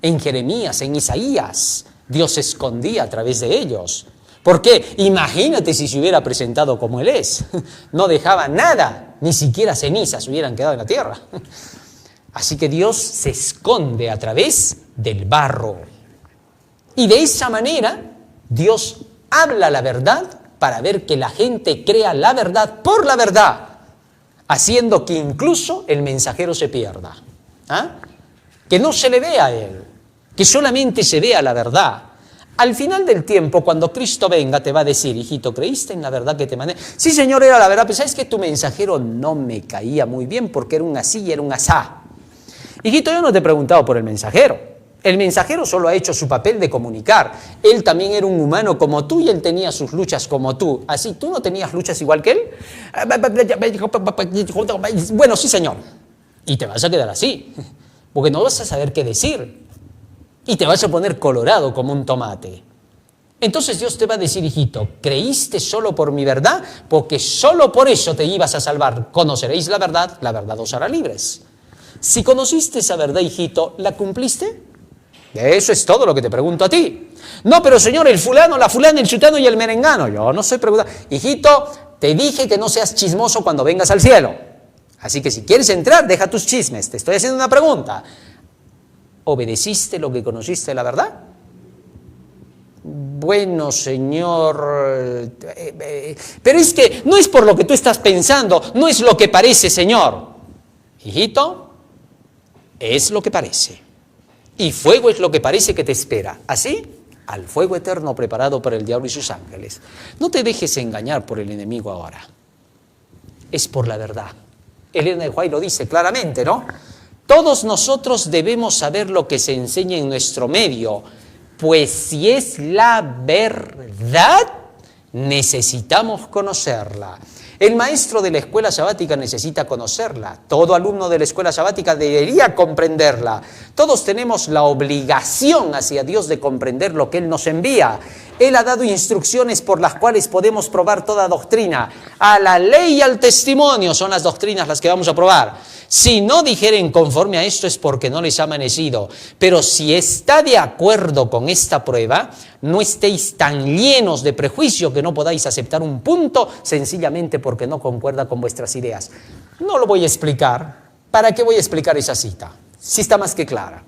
en Jeremías, en Isaías. Dios se escondía a través de ellos. ¿Por qué? Imagínate si se hubiera presentado como Él es. No dejaba nada, ni siquiera cenizas hubieran quedado en la tierra. Así que Dios se esconde a través del barro. Y de esa manera, Dios habla la verdad para ver que la gente crea la verdad por la verdad, haciendo que incluso el mensajero se pierda. Que no se le vea a él, que solamente se vea la verdad. Al final del tiempo, cuando Cristo venga, te va a decir, hijito, ¿creíste en la verdad que te mandé? Sí, Señor, era la verdad, pero ¿sabes que tu mensajero no me caía muy bien porque era un así y era un asá? Hijito, yo no te he preguntado por el mensajero. El mensajero solo ha hecho su papel de comunicar. Él también era un humano como tú y él tenía sus luchas como tú. ¿Así tú no tenías luchas igual que él? Bueno, sí, señor. Y te vas a quedar así, porque no vas a saber qué decir. Y te vas a poner colorado como un tomate. Entonces Dios te va a decir, hijito, ¿creíste solo por mi verdad? Porque solo por eso te ibas a salvar. Conoceréis la verdad os hará libres. Si conociste esa verdad, hijito, ¿la cumpliste? Eso es todo lo que te pregunto a ti. No, pero señor, el fulano, la fulana, el chutano y el merengano. Yo no soy preguntando. Hijito, te dije que no seas chismoso cuando vengas al cielo. Así que si quieres entrar, deja tus chismes. Te estoy haciendo una pregunta. ¿Obedeciste lo que conociste de la verdad? Bueno, señor, pero es que no es por lo que tú estás pensando, no es lo que parece, señor. Hijito, es lo que parece. Y fuego es lo que parece que te espera. ¿Así? Al fuego eterno preparado para el diablo y sus ángeles. No te dejes engañar por el enemigo ahora. Es por la verdad. Elena de White lo dice claramente, ¿no? Todos nosotros debemos saber lo que se enseña en nuestro medio, pues si es la verdad, necesitamos conocerla. El maestro de la escuela sabática necesita conocerla. Todo alumno de la escuela sabática debería comprenderla. Todos tenemos la obligación hacia Dios de comprender lo que Él nos envía. Él ha dado instrucciones por las cuales podemos probar toda doctrina. A la ley y al testimonio son las doctrinas las que vamos a probar. Si no dijeren conforme a esto es porque no les ha amanecido. Pero si está de acuerdo con esta prueba, no estéis tan llenos de prejuicio que no podáis aceptar un punto sencillamente porque no concuerda con vuestras ideas. No lo voy a explicar. ¿Para qué voy a explicar esa cita? Si está más que clara.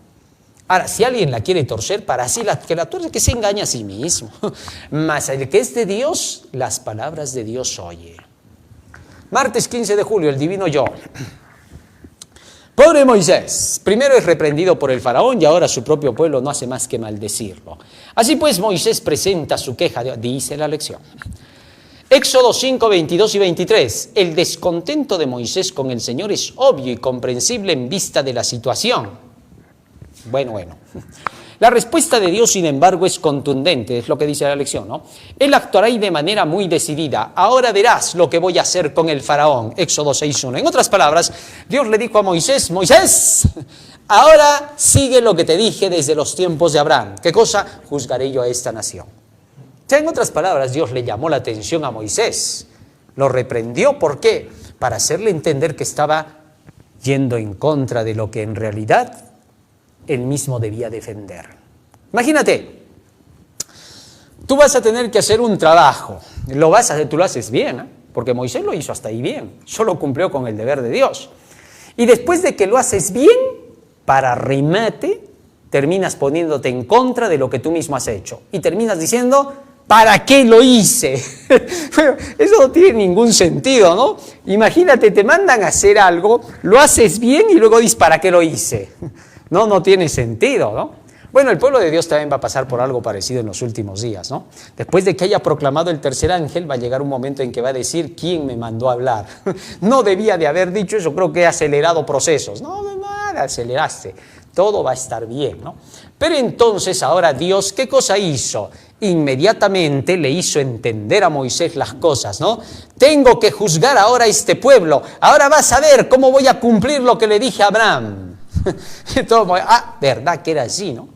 Ahora, si alguien la quiere torcer, para así que la tuerce, que se engaña a sí mismo. Mas el que es de Dios, las palabras de Dios oye. Martes 15 de julio, el divino yo. Pobre Moisés, primero es reprendido por el faraón y ahora su propio pueblo no hace más que maldecirlo. Así pues Moisés presenta su queja, dice la lección. Éxodo 5, 22 y 23. El descontento de Moisés con el Señor es obvio y comprensible en vista de la situación. Bueno. La respuesta de Dios, sin embargo, es contundente, es lo que dice la lección, ¿no? Él actuará de manera muy decidida. Ahora verás lo que voy a hacer con el faraón. Éxodo 6:1. En otras palabras, Dios le dijo a Moisés, Moisés, ahora sigue lo que te dije desde los tiempos de Abraham. ¿Qué cosa? Juzgaré yo a esta nación. O sea, en otras palabras, Dios le llamó la atención a Moisés. Lo reprendió, ¿por qué? Para hacerle entender que estaba yendo en contra de lo que en realidad él mismo debía defender. Imagínate, tú vas a tener que hacer un trabajo, lo vas a hacer, tú lo haces bien, ¿eh? Porque Moisés lo hizo hasta ahí bien, solo cumplió con el deber de Dios. Y después de que lo haces bien, para remate, terminas poniéndote en contra de lo que tú mismo has hecho. Y terminas diciendo, ¿para qué lo hice? Eso no tiene ningún sentido, ¿no? Imagínate, te mandan a hacer algo, lo haces bien y luego dices, ¿para qué lo hice? No tiene sentido, ¿no? Bueno, el pueblo de Dios también va a pasar por algo parecido en los últimos días, ¿no? Después de que haya proclamado el tercer ángel, va a llegar un momento en que va a decir, ¿quién me mandó a hablar? No debía de haber dicho eso, creo que he acelerado procesos. No, aceleraste. Todo va a estar bien, ¿no? Pero entonces ahora Dios, ¿qué cosa hizo? Inmediatamente le hizo entender a Moisés las cosas, ¿no? Tengo que juzgar ahora a este pueblo. Ahora vas a ver cómo voy a cumplir lo que le dije a Abraham. Verdad que era así, ¿no?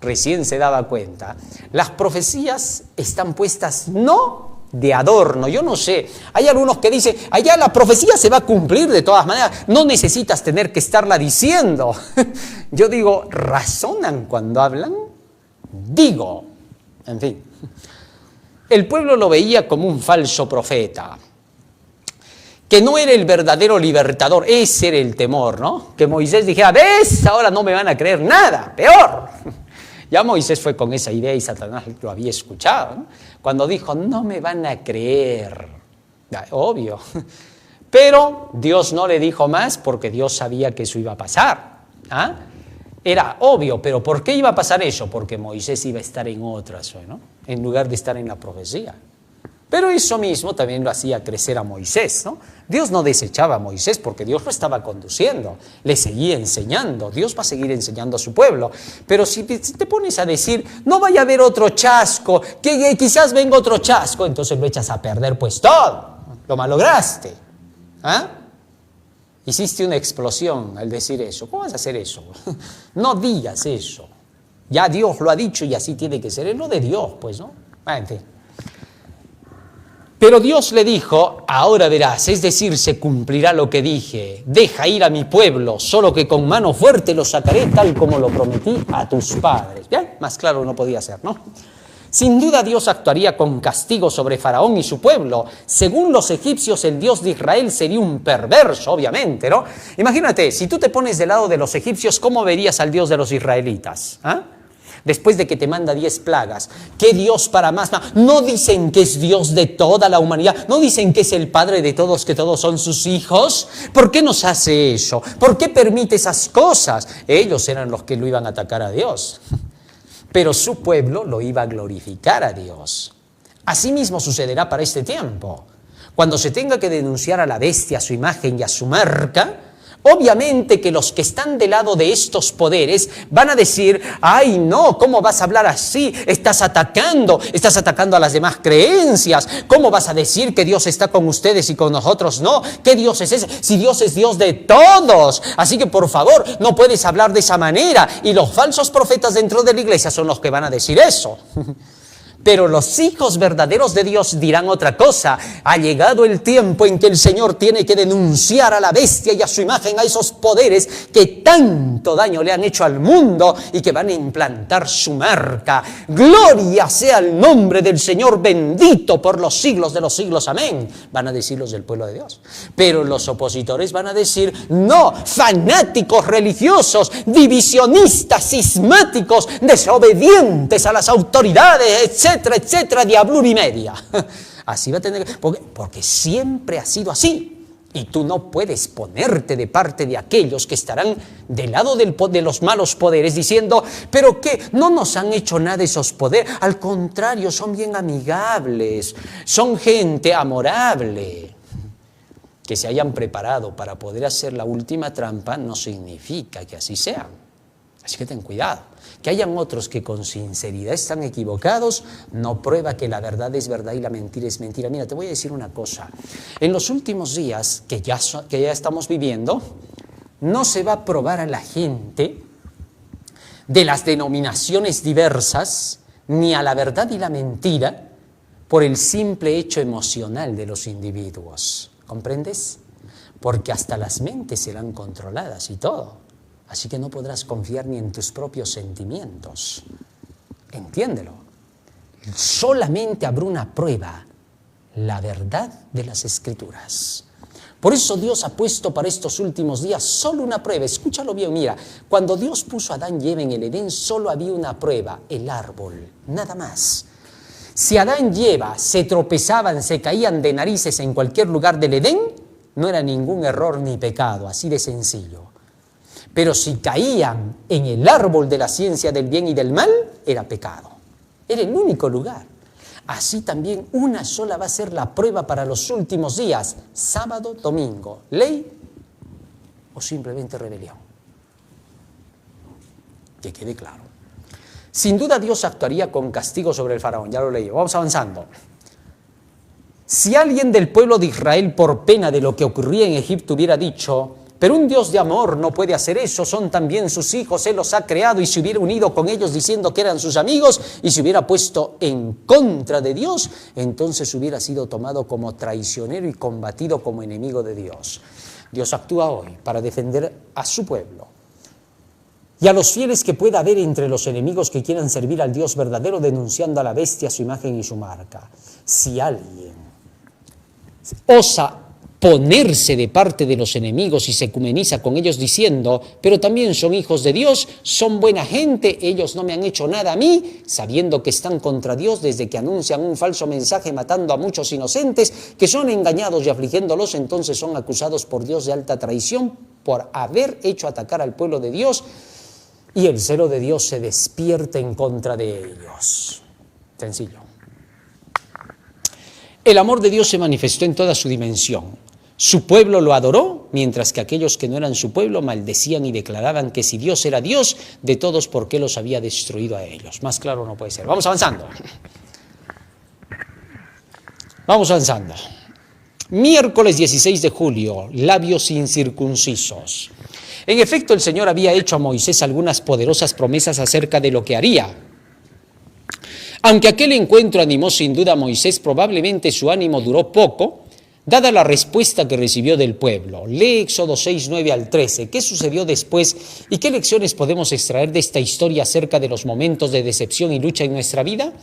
Recién se daba cuenta. Las profecías están puestas no de adorno, yo no sé. Hay algunos que dicen, allá la profecía se va a cumplir de todas maneras, no necesitas tener que estarla diciendo. Yo digo, ¿razonan cuando hablan? Digo, en fin. El pueblo lo veía como un falso profeta, que no era el verdadero libertador. Ese era el temor, ¿no? Que Moisés dijera, ¿ves? Ahora no me van a creer nada, peor. Ya Moisés fue con esa idea y Satanás lo había escuchado, ¿no? Cuando dijo, no me van a creer. Obvio. Pero Dios no le dijo más porque Dios sabía que eso iba a pasar. ¿Ah? Era obvio, pero ¿por qué iba a pasar eso? Porque Moisés iba a estar en otras, ¿no? En lugar de estar en la profecía. Pero eso mismo también lo hacía crecer a Moisés, ¿no? Dios no desechaba a Moisés porque Dios lo estaba conduciendo, le seguía enseñando, Dios va a seguir enseñando a su pueblo. Pero si te pones a decir, no vaya a haber otro chasco, que quizás venga otro chasco, entonces lo echas a perder pues todo, lo malograste. ¿Ah? Hiciste una explosión al decir eso. ¿Cómo vas a hacer eso? No digas eso. Ya Dios lo ha dicho y así tiene que ser. Es lo de Dios, pues, ¿no? En fin. Pero Dios le dijo, ahora verás, es decir, se cumplirá lo que dije, deja ir a mi pueblo, solo que con mano fuerte lo sacaré tal como lo prometí a tus padres. Bien, más claro no podía ser, ¿no? Sin duda Dios actuaría con castigo sobre Faraón y su pueblo. Según los egipcios, el Dios de Israel sería un perverso, obviamente, ¿no? Imagínate, si tú te pones del lado de los egipcios, ¿cómo verías al Dios de los israelitas? ¿Ah? Después de que te manda 10 plagas, ¿qué Dios para más? No dicen que es Dios de toda la humanidad, no dicen que es el Padre de todos, que todos son sus hijos. ¿Por qué nos hace eso? ¿Por qué permite esas cosas? Ellos eran los que lo iban a atacar a Dios, pero su pueblo lo iba a glorificar a Dios. Asimismo sucederá para este tiempo. Cuando se tenga que denunciar a la bestia, a su imagen y a su marca, obviamente que los que están del lado de estos poderes van a decir, ay no, ¿cómo vas a hablar así? Estás atacando a las demás creencias. ¿Cómo vas a decir que Dios está con ustedes y con nosotros no? ¿Qué Dios es ese? Si Dios es Dios de todos. Así que por favor, no puedes hablar de esa manera. Y los falsos profetas dentro de la iglesia son los que van a decir eso. Pero los hijos verdaderos de Dios dirán otra cosa. Ha llegado el tiempo en que el Señor tiene que denunciar a la bestia y a su imagen, a esos poderes que tanto daño le han hecho al mundo y que van a implantar su marca. Gloria sea el nombre del Señor, bendito por los siglos de los siglos. Amén. Van a decir los del pueblo de Dios. Pero los opositores van a decir, no, fanáticos religiosos, divisionistas, cismáticos, desobedientes a las autoridades, etcétera, etcétera, diablura y media. Así va a tener que... Porque siempre ha sido así. Y tú no puedes ponerte de parte de aquellos que estarán del lado de los malos poderes diciendo, pero ¿qué? No nos han hecho nada esos poderes. Al contrario, son bien amigables. Son gente amorable. Que se hayan preparado para poder hacer la última trampa no significa que así sean. Así que ten cuidado. Que hayan otros que con sinceridad están equivocados no prueba que la verdad es verdad y la mentira es mentira. Mira, te voy a decir una cosa. En los últimos días que ya estamos viviendo, no se va a probar a la gente de las denominaciones diversas ni a la verdad y la mentira por el simple hecho emocional de los individuos. ¿Comprendes? Porque hasta las mentes serán controladas y todo. Así que no podrás confiar ni en tus propios sentimientos. Entiéndelo. Solamente habrá una prueba, la verdad de las Escrituras. Por eso Dios ha puesto para estos últimos días solo una prueba. Escúchalo bien, mira. Cuando Dios puso a Adán y Eva en el Edén, solo había una prueba, el árbol, nada más. Si Adán y Eva se tropezaban, se caían de narices en cualquier lugar del Edén, no era ningún error ni pecado, así de sencillo. Pero si caían en el árbol de la ciencia del bien y del mal, era pecado. Era el único lugar. Así también una sola va a ser la prueba para los últimos días, sábado, domingo, ley o simplemente rebelión. Que quede claro. Sin duda Dios actuaría con castigo sobre el faraón, ya lo leí. Vamos avanzando. Si alguien del pueblo de Israel, por pena de lo que ocurría en Egipto, hubiera dicho, pero un Dios de amor no puede hacer eso, son también sus hijos, Él los ha creado, y se hubiera unido con ellos diciendo que eran sus amigos y se hubiera puesto en contra de Dios, entonces hubiera sido tomado como traicionero y combatido como enemigo de Dios. Dios actúa hoy para defender a su pueblo y a los fieles que pueda haber entre los enemigos que quieran servir al Dios verdadero, denunciando a la bestia, su imagen y su marca. Si alguien osa ponerse de parte de los enemigos y se ecumeniza con ellos diciendo, pero también son hijos de Dios, son buena gente, ellos no me han hecho nada a mí, sabiendo que están contra Dios desde que anuncian un falso mensaje matando a muchos inocentes que son engañados y afligiéndolos, entonces son acusados por Dios de alta traición por haber hecho atacar al pueblo de Dios y el celo de Dios se despierta en contra de ellos. Sencillo. El amor de Dios se manifestó en toda su dimensión. Su pueblo lo adoró, mientras que aquellos que no eran su pueblo maldecían y declaraban que si Dios era Dios de todos, ¿por qué los había destruido a ellos? Más claro no puede ser. Vamos avanzando. Vamos avanzando. Miércoles 16 de julio, labios incircuncisos. En efecto, el Señor había hecho a Moisés algunas poderosas promesas acerca de lo que haría. Aunque aquel encuentro animó sin duda a Moisés, probablemente su ánimo duró poco, dada la respuesta que recibió del pueblo. Lee Éxodo 6, 9 al 13. ¿Qué sucedió después y qué lecciones podemos extraer de esta historia acerca de los momentos de decepción y lucha en nuestra vida?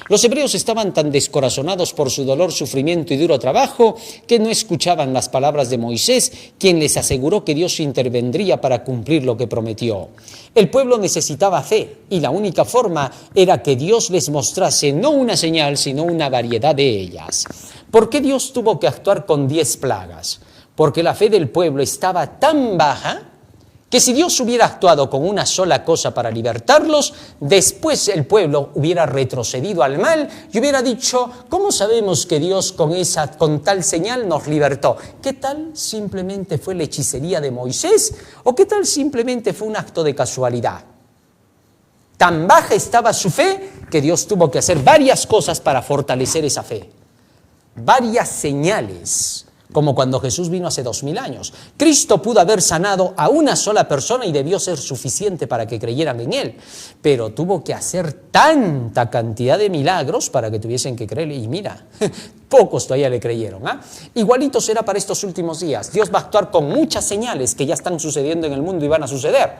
Los hebreos estaban tan descorazonados por su dolor, sufrimiento y duro trabajo que no escuchaban las palabras de Moisés, quien les aseguró que Dios intervendría para cumplir lo que prometió. El pueblo necesitaba fe y la única forma era que Dios les mostrase no una señal, sino una variedad de ellas. ¿Por qué Dios tuvo que actuar con 10 plagas? Porque la fe del pueblo estaba tan baja que si Dios hubiera actuado con una sola cosa para libertarlos, después el pueblo hubiera retrocedido al mal y hubiera dicho, ¿cómo sabemos que Dios con tal señal nos libertó? ¿Qué tal simplemente fue la hechicería de Moisés? ¿O qué tal simplemente fue un acto de casualidad? Tan baja estaba su fe que Dios tuvo que hacer varias cosas para fortalecer esa fe. Varias señales. Como cuando Jesús vino hace 2000 años. Cristo pudo haber sanado a una sola persona y debió ser suficiente para que creyeran en Él. Pero tuvo que hacer tanta cantidad de milagros para que tuviesen que creerle. Y mira, pocos todavía le creyeron. Igualito será para estos últimos días. Dios va a actuar con muchas señales que ya están sucediendo en el mundo y van a suceder.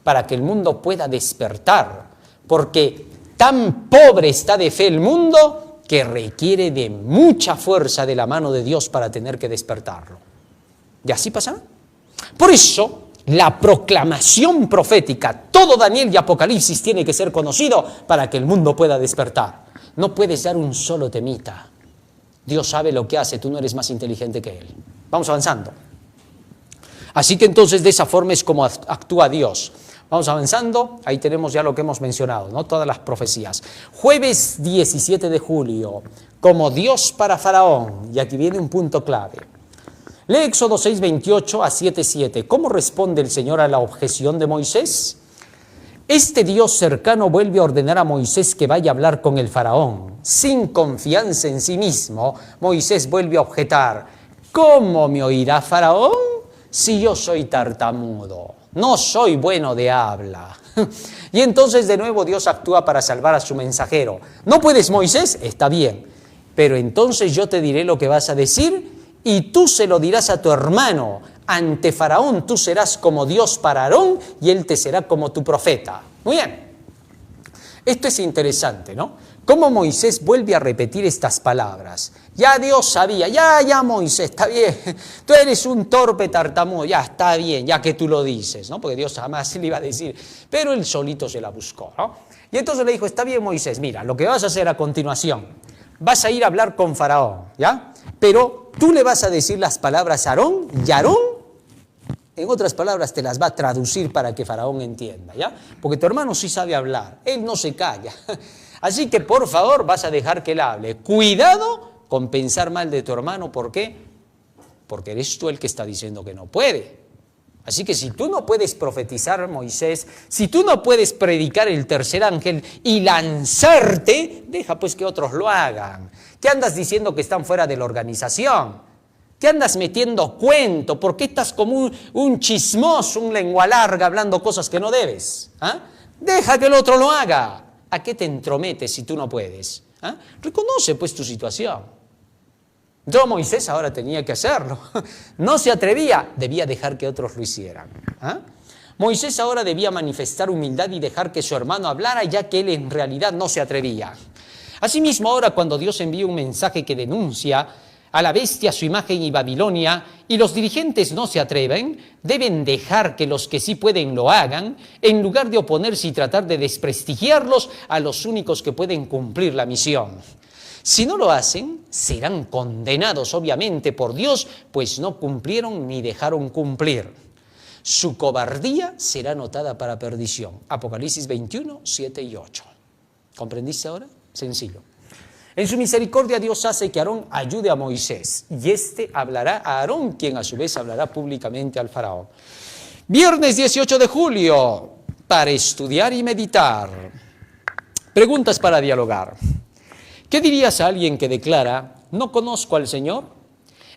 Para que el mundo pueda despertar. Porque tan pobre está de fe el mundo que requiere de mucha fuerza de la mano de Dios para tener que despertarlo. ¿Y así pasará? Por eso, la proclamación profética, todo Daniel y Apocalipsis tiene que ser conocido para que el mundo pueda despertar. No puedes dar un solo temita. Dios sabe lo que hace, tú no eres más inteligente que Él. Vamos avanzando. Así que entonces de esa forma es como actúa Dios. Vamos avanzando, ahí tenemos ya lo que hemos mencionado, ¿no? Todas las profecías. Jueves 17 de julio, como Dios para Faraón, y aquí viene un punto clave. Lee Éxodo 6, 28 a 7, 7. ¿Cómo responde el Señor a la objeción de Moisés? Este Dios cercano vuelve a ordenar a Moisés que vaya a hablar con el Faraón. Sin confianza en sí mismo, Moisés vuelve a objetar, ¿cómo me oirá Faraón si yo soy tartamudo? No soy bueno de habla. Y entonces de nuevo Dios actúa para salvar a su mensajero. ¿No puedes, Moisés? Está bien. Pero entonces yo te diré lo que vas a decir y tú se lo dirás a tu hermano. Ante Faraón tú serás como Dios para Aarón y él te será como tu profeta. Muy bien. Esto es interesante, ¿no? Cómo Moisés vuelve a repetir estas palabras. Ya Dios sabía, ya Moisés, está bien, tú eres un torpe tartamudo, ya está bien, ya que tú lo dices, ¿no? Porque Dios jamás le iba a decir, pero él solito se la buscó, ¿no? Y entonces le dijo, está bien Moisés, mira, lo que vas a hacer a continuación, vas a ir a hablar con Faraón, ¿ya? Pero tú le vas a decir las palabras a Aarón y Aarón, en otras palabras, te las va a traducir para que Faraón entienda, ¿ya? Porque tu hermano sí sabe hablar, él no se calla. Así que, por favor, vas a dejar que él hable. Cuidado con pensar mal de tu hermano. ¿Por qué? Porque eres tú el que está diciendo que no puede. Así que si tú no puedes profetizar, Moisés, si tú no puedes predicar el tercer ángel y lanzarte, deja pues que otros lo hagan. ¿Qué andas diciendo que están fuera de la organización? ¿Qué andas metiendo cuento? ¿Por qué estás como un chismoso, un lengua larga, hablando cosas que no debes? Deja que el otro lo haga. ¿A qué te entrometes si tú no puedes? Reconoce pues tu situación. Yo, Moisés, ahora tenía que hacerlo. No se atrevía, debía dejar que otros lo hicieran. Moisés ahora debía manifestar humildad y dejar que su hermano hablara, ya que él en realidad no se atrevía. Asimismo, ahora cuando Dios envía un mensaje que denuncia a la bestia, su imagen y Babilonia, y los dirigentes no se atreven, deben dejar que los que sí pueden lo hagan, en lugar de oponerse y tratar de desprestigiarlos a los únicos que pueden cumplir la misión. Si no lo hacen, serán condenados obviamente por Dios, pues no cumplieron ni dejaron cumplir. Su cobardía será notada para perdición. Apocalipsis 21, 7 y 8. ¿Comprendiste ahora? Sencillo. En su misericordia Dios hace que Aarón ayude a Moisés y éste hablará a Aarón, quien a su vez hablará públicamente al faraón. Viernes 18 de julio, para estudiar y meditar. Preguntas para dialogar. ¿Qué dirías a alguien que declara, no conozco al Señor?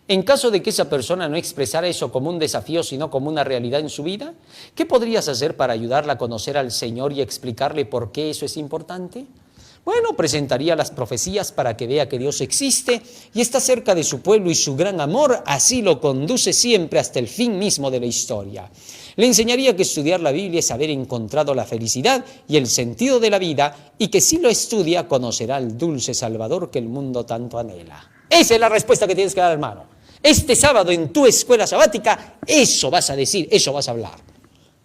En caso de que esa persona no expresara eso como un desafío, sino como una realidad en su vida, ¿qué podrías hacer para ayudarla a conocer al Señor y explicarle por qué eso es importante? Bueno, presentaría las profecías para que vea que Dios existe y está cerca de su pueblo y su gran amor así lo conduce siempre hasta el fin mismo de la historia. Le enseñaría que estudiar la Biblia es haber encontrado la felicidad y el sentido de la vida y que si lo estudia conocerá al dulce Salvador que el mundo tanto anhela. Esa es la respuesta que tienes que dar, hermano. Este sábado en tu escuela sabática, eso vas a decir, eso vas a hablar,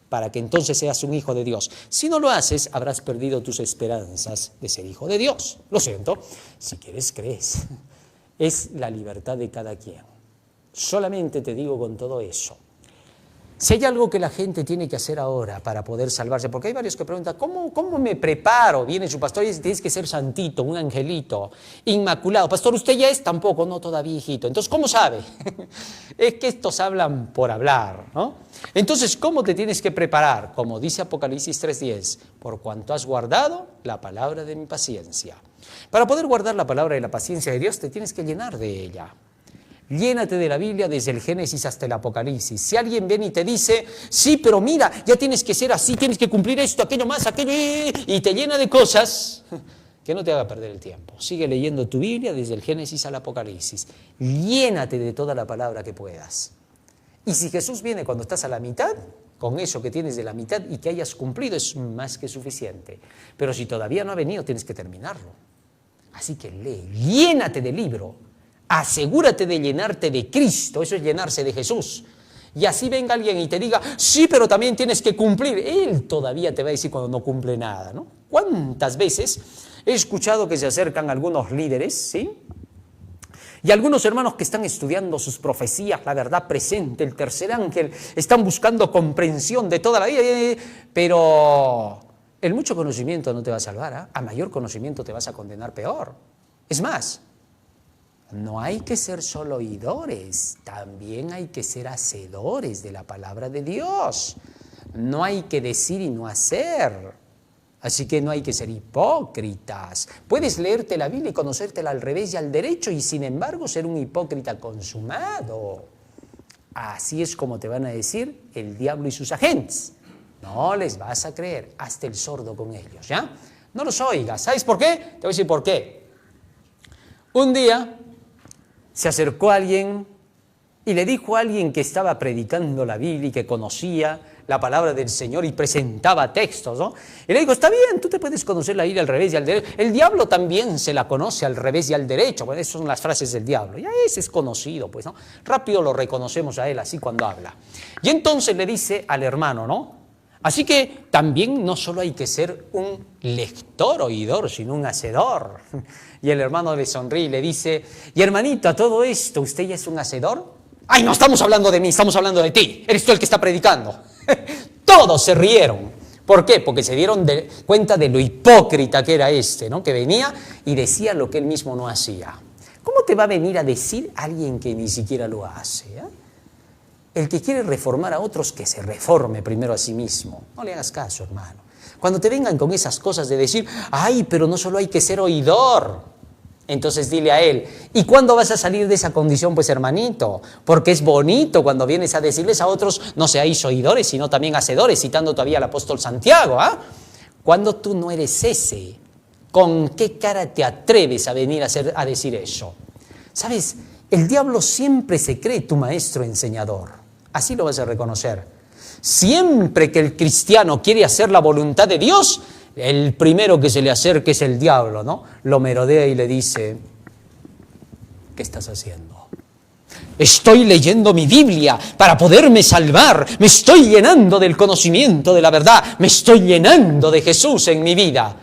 para que entonces seas un hijo de Dios. Si no lo haces, habrás perdido tus esperanzas de ser hijo de Dios. Lo siento, si quieres, crees. Es la libertad de cada quien. Solamente te digo con todo eso. Si hay algo que la gente tiene que hacer ahora para poder salvarse, porque hay varios que preguntan, ¿cómo me preparo? Viene su pastor y dice, tienes que ser santito, un angelito, inmaculado. Pastor, ¿usted ya es? Tampoco, no, todavía hijito. Entonces, ¿cómo sabe? Es que estos hablan por hablar, ¿no? Entonces, ¿cómo te tienes que preparar? Como dice Apocalipsis 3:10, por cuanto has guardado la palabra de mi paciencia. Para poder guardar la palabra de la paciencia de Dios, te tienes que llenar de ella. Llénate de la Biblia desde el Génesis hasta el Apocalipsis. Si alguien viene y te dice, sí, pero mira, ya tienes que ser así, tienes que cumplir esto, aquello más, aquello, y te llena de cosas, que no te haga perder el tiempo. Sigue leyendo tu Biblia desde el Génesis al Apocalipsis. Llénate de toda la palabra que puedas. Y si Jesús viene cuando estás a la mitad, con eso que tienes de la mitad y que hayas cumplido es más que suficiente. Pero si todavía no ha venido, tienes que terminarlo. Así que lee, llénate del libro. Asegúrate de llenarte de Cristo, eso es llenarse de Jesús. Y así venga alguien y te diga, sí, pero también tienes que cumplir. Él todavía te va a decir cuando no cumple nada, ¿no? ¿Cuántas veces he escuchado que se acercan algunos líderes, ¿sí? Y algunos hermanos que están estudiando sus profecías, la verdad presente, el tercer ángel, están buscando comprensión de toda la vida, pero el mucho conocimiento no te va a salvar, ¿eh? A mayor conocimiento te vas a condenar peor. Es más, no hay que ser solo oidores, también hay que ser hacedores de la palabra de Dios. No hay que decir y no hacer. Así que no hay que ser hipócritas. Puedes leerte la Biblia y conocértela al revés y al derecho y sin embargo ser un hipócrita consumado. Así es como te van a decir el diablo y sus agentes. No les vas a creer, hazte el sordo con ellos, ¿ya? No los oigas. ¿Sabes por qué? Te voy a decir por qué. Un día se acercó alguien y le dijo a alguien que estaba predicando la Biblia y que conocía la palabra del Señor y presentaba textos, ¿no? Y le dijo, está bien, tú te puedes conocer la Biblia al revés y al derecho. El diablo también se la conoce al revés y al derecho. Bueno, esas son las frases del diablo. Ya ese es conocido, pues, ¿no? Rápido lo reconocemos a él así cuando habla. Y entonces le dice al hermano, ¿no? Así que también no solo hay que ser un lector, oidor, sino un hacedor. Y el hermano le sonríe y le dice, y hermanito, a todo esto, ¿usted ya es un hacedor? Ay, no estamos hablando de mí, estamos hablando de ti. Eres tú el que está predicando. Todos se rieron. ¿Por qué? Porque se dieron cuenta de lo hipócrita que era este, ¿no? Que venía y decía lo que él mismo no hacía. ¿Cómo te va a venir a decir alguien que ni siquiera lo hace? El que quiere reformar a otros, que se reforme primero a sí mismo. No le hagas caso, hermano. Cuando te vengan con esas cosas de decir, ay, pero no solo hay que ser oidor. Entonces dile a él, ¿y cuándo vas a salir de esa condición? Pues hermanito, porque es bonito cuando vienes a decirles a otros, no seáis oidores, sino también hacedores, citando todavía al apóstol Santiago, ¿ah? Cuando tú no eres ese, ¿con qué cara te atreves a venir a decir eso? ¿Sabes? El diablo siempre se cree tu maestro enseñador, así lo vas a reconocer. Siempre que el cristiano quiere hacer la voluntad de Dios, el primero que se le acerca es el diablo, ¿no? Lo merodea y le dice, ¿qué estás haciendo? Estoy leyendo mi Biblia para poderme salvar, me estoy llenando del conocimiento de la verdad, me estoy llenando de Jesús en mi vida.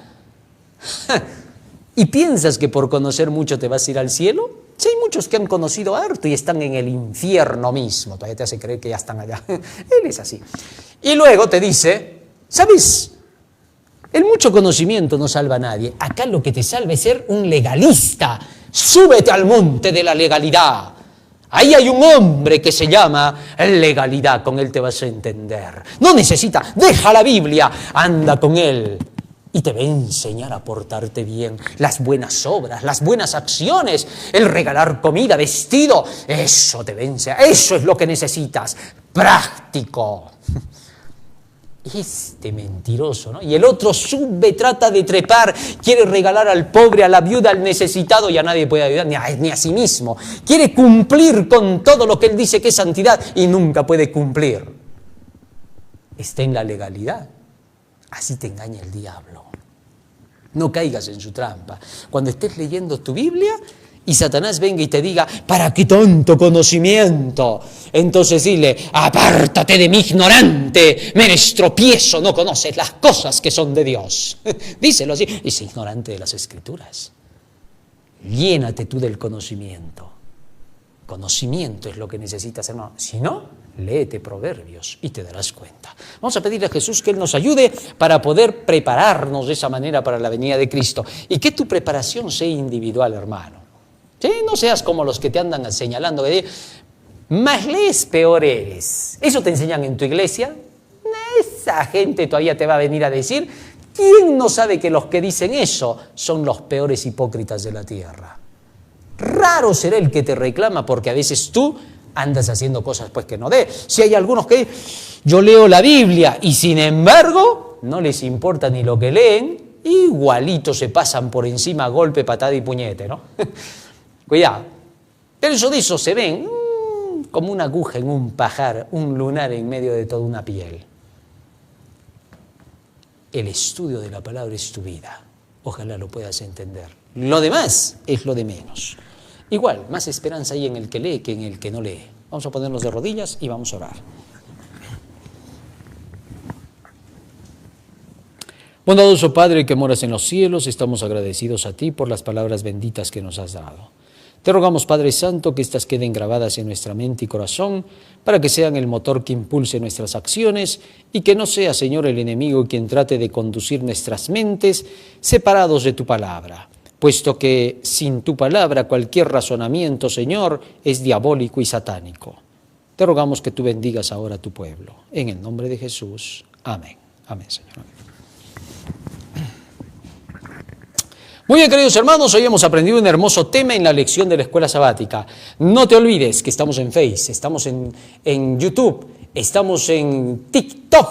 ¿Y piensas que por conocer mucho te vas a ir al cielo? Sí, hay muchos que han conocido harto y están en el infierno mismo, todavía te hace creer que ya están allá. Él es así. Y luego te dice, ¿sabes? El mucho conocimiento no salva a nadie. Acá lo que te salva es ser un legalista. Súbete al monte de la legalidad. Ahí hay un hombre que se llama legalidad, con él te vas a entender. No necesita, deja la Biblia, anda con él. Y te va a enseñar a portarte bien, las buenas obras, las buenas acciones, el regalar comida, vestido, eso te va a enseñar, eso es lo que necesitas, práctico. Este mentiroso, ¿no? Y el otro sube, trata de trepar, quiere regalar al pobre, a la viuda, al necesitado y a nadie puede ayudar, ni a sí mismo. Quiere cumplir con todo lo que él dice que es santidad y nunca puede cumplir. Está en la legalidad. Así te engaña el diablo. No caigas en su trampa. Cuando estés leyendo tu Biblia y Satanás venga y te diga, ¿para qué tanto conocimiento? Entonces dile, apártate de mí, ignorante, me eres tropiezo, no conoces las cosas que son de Dios. Díselo así, es ignorante de las Escrituras. Llénate tú del conocimiento. Conocimiento es lo que necesitas, hermano. Si no, léete Proverbios y te darás cuenta. Vamos a pedirle a Jesús que Él nos ayude para poder prepararnos de esa manera para la venida de Cristo. Y que tu preparación sea individual, hermano. ¿Sí? No seas como los que te andan señalando, que más lees, peor eres. ¿Eso te enseñan en tu iglesia? Esa gente todavía te va a venir a decir, ¿quién no sabe que los que dicen eso son los peores hipócritas de la tierra? Raro será el que te reclama porque a veces tú andas haciendo cosas pues que no dé. Si hay algunos que yo leo la Biblia y sin embargo no les importa ni lo que leen, igualito se pasan por encima golpe, patada y puñete, ¿no? Cuidado. Pero eso de eso se ven como una aguja en un pajar, un lunar en medio de toda una piel. El estudio de la palabra es tu vida. Ojalá lo puedas entender. Lo demás es lo de menos. Igual, más esperanza hay en el que lee que en el que no lee. Vamos a ponernos de rodillas y vamos a orar. Bondadoso Padre que moras en los cielos, estamos agradecidos a ti por las palabras benditas que nos has dado. Te rogamos, Padre Santo, que éstas queden grabadas en nuestra mente y corazón para que sean el motor que impulse nuestras acciones y que no sea, Señor, el enemigo quien trate de conducir nuestras mentes separados de tu palabra, puesto que sin tu palabra cualquier razonamiento, Señor, es diabólico y satánico. Te rogamos que tú bendigas ahora a tu pueblo. En el nombre de Jesús. Amén. Amén, Señor. Amén. Muy bien, queridos hermanos, hoy hemos aprendido un hermoso tema en la lección de la escuela sabática. No te olvides que estamos en Face, estamos en YouTube, estamos en TikTok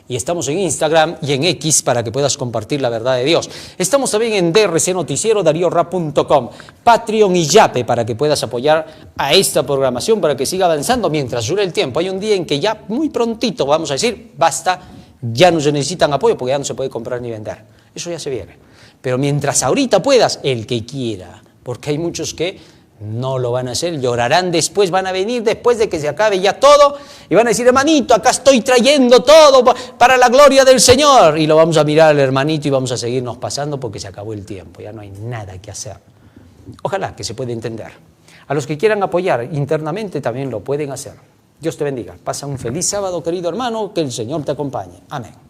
y estamos en Instagram y en X para que puedas compartir la verdad de Dios. Estamos también en DRC Noticiero, DarioRap.com, Patreon y Yape para que puedas apoyar a esta programación para que siga avanzando mientras dure el tiempo. Hay un día en que ya muy prontito vamos a decir, basta, ya no se necesitan apoyo porque ya no se puede comprar ni vender. Eso ya se viene. Pero mientras ahorita puedas, el que quiera, porque hay muchos que no lo van a hacer, llorarán después, van a venir después de que se acabe ya todo y van a decir, hermanito, acá estoy trayendo todo para la gloria del Señor. Y lo vamos a mirar al hermanito y vamos a seguirnos pasando porque se acabó el tiempo, ya no hay nada que hacer. Ojalá que se pueda entender. A los que quieran apoyar internamente también lo pueden hacer. Dios te bendiga. Pasa un feliz sábado, querido hermano, que el Señor te acompañe. Amén.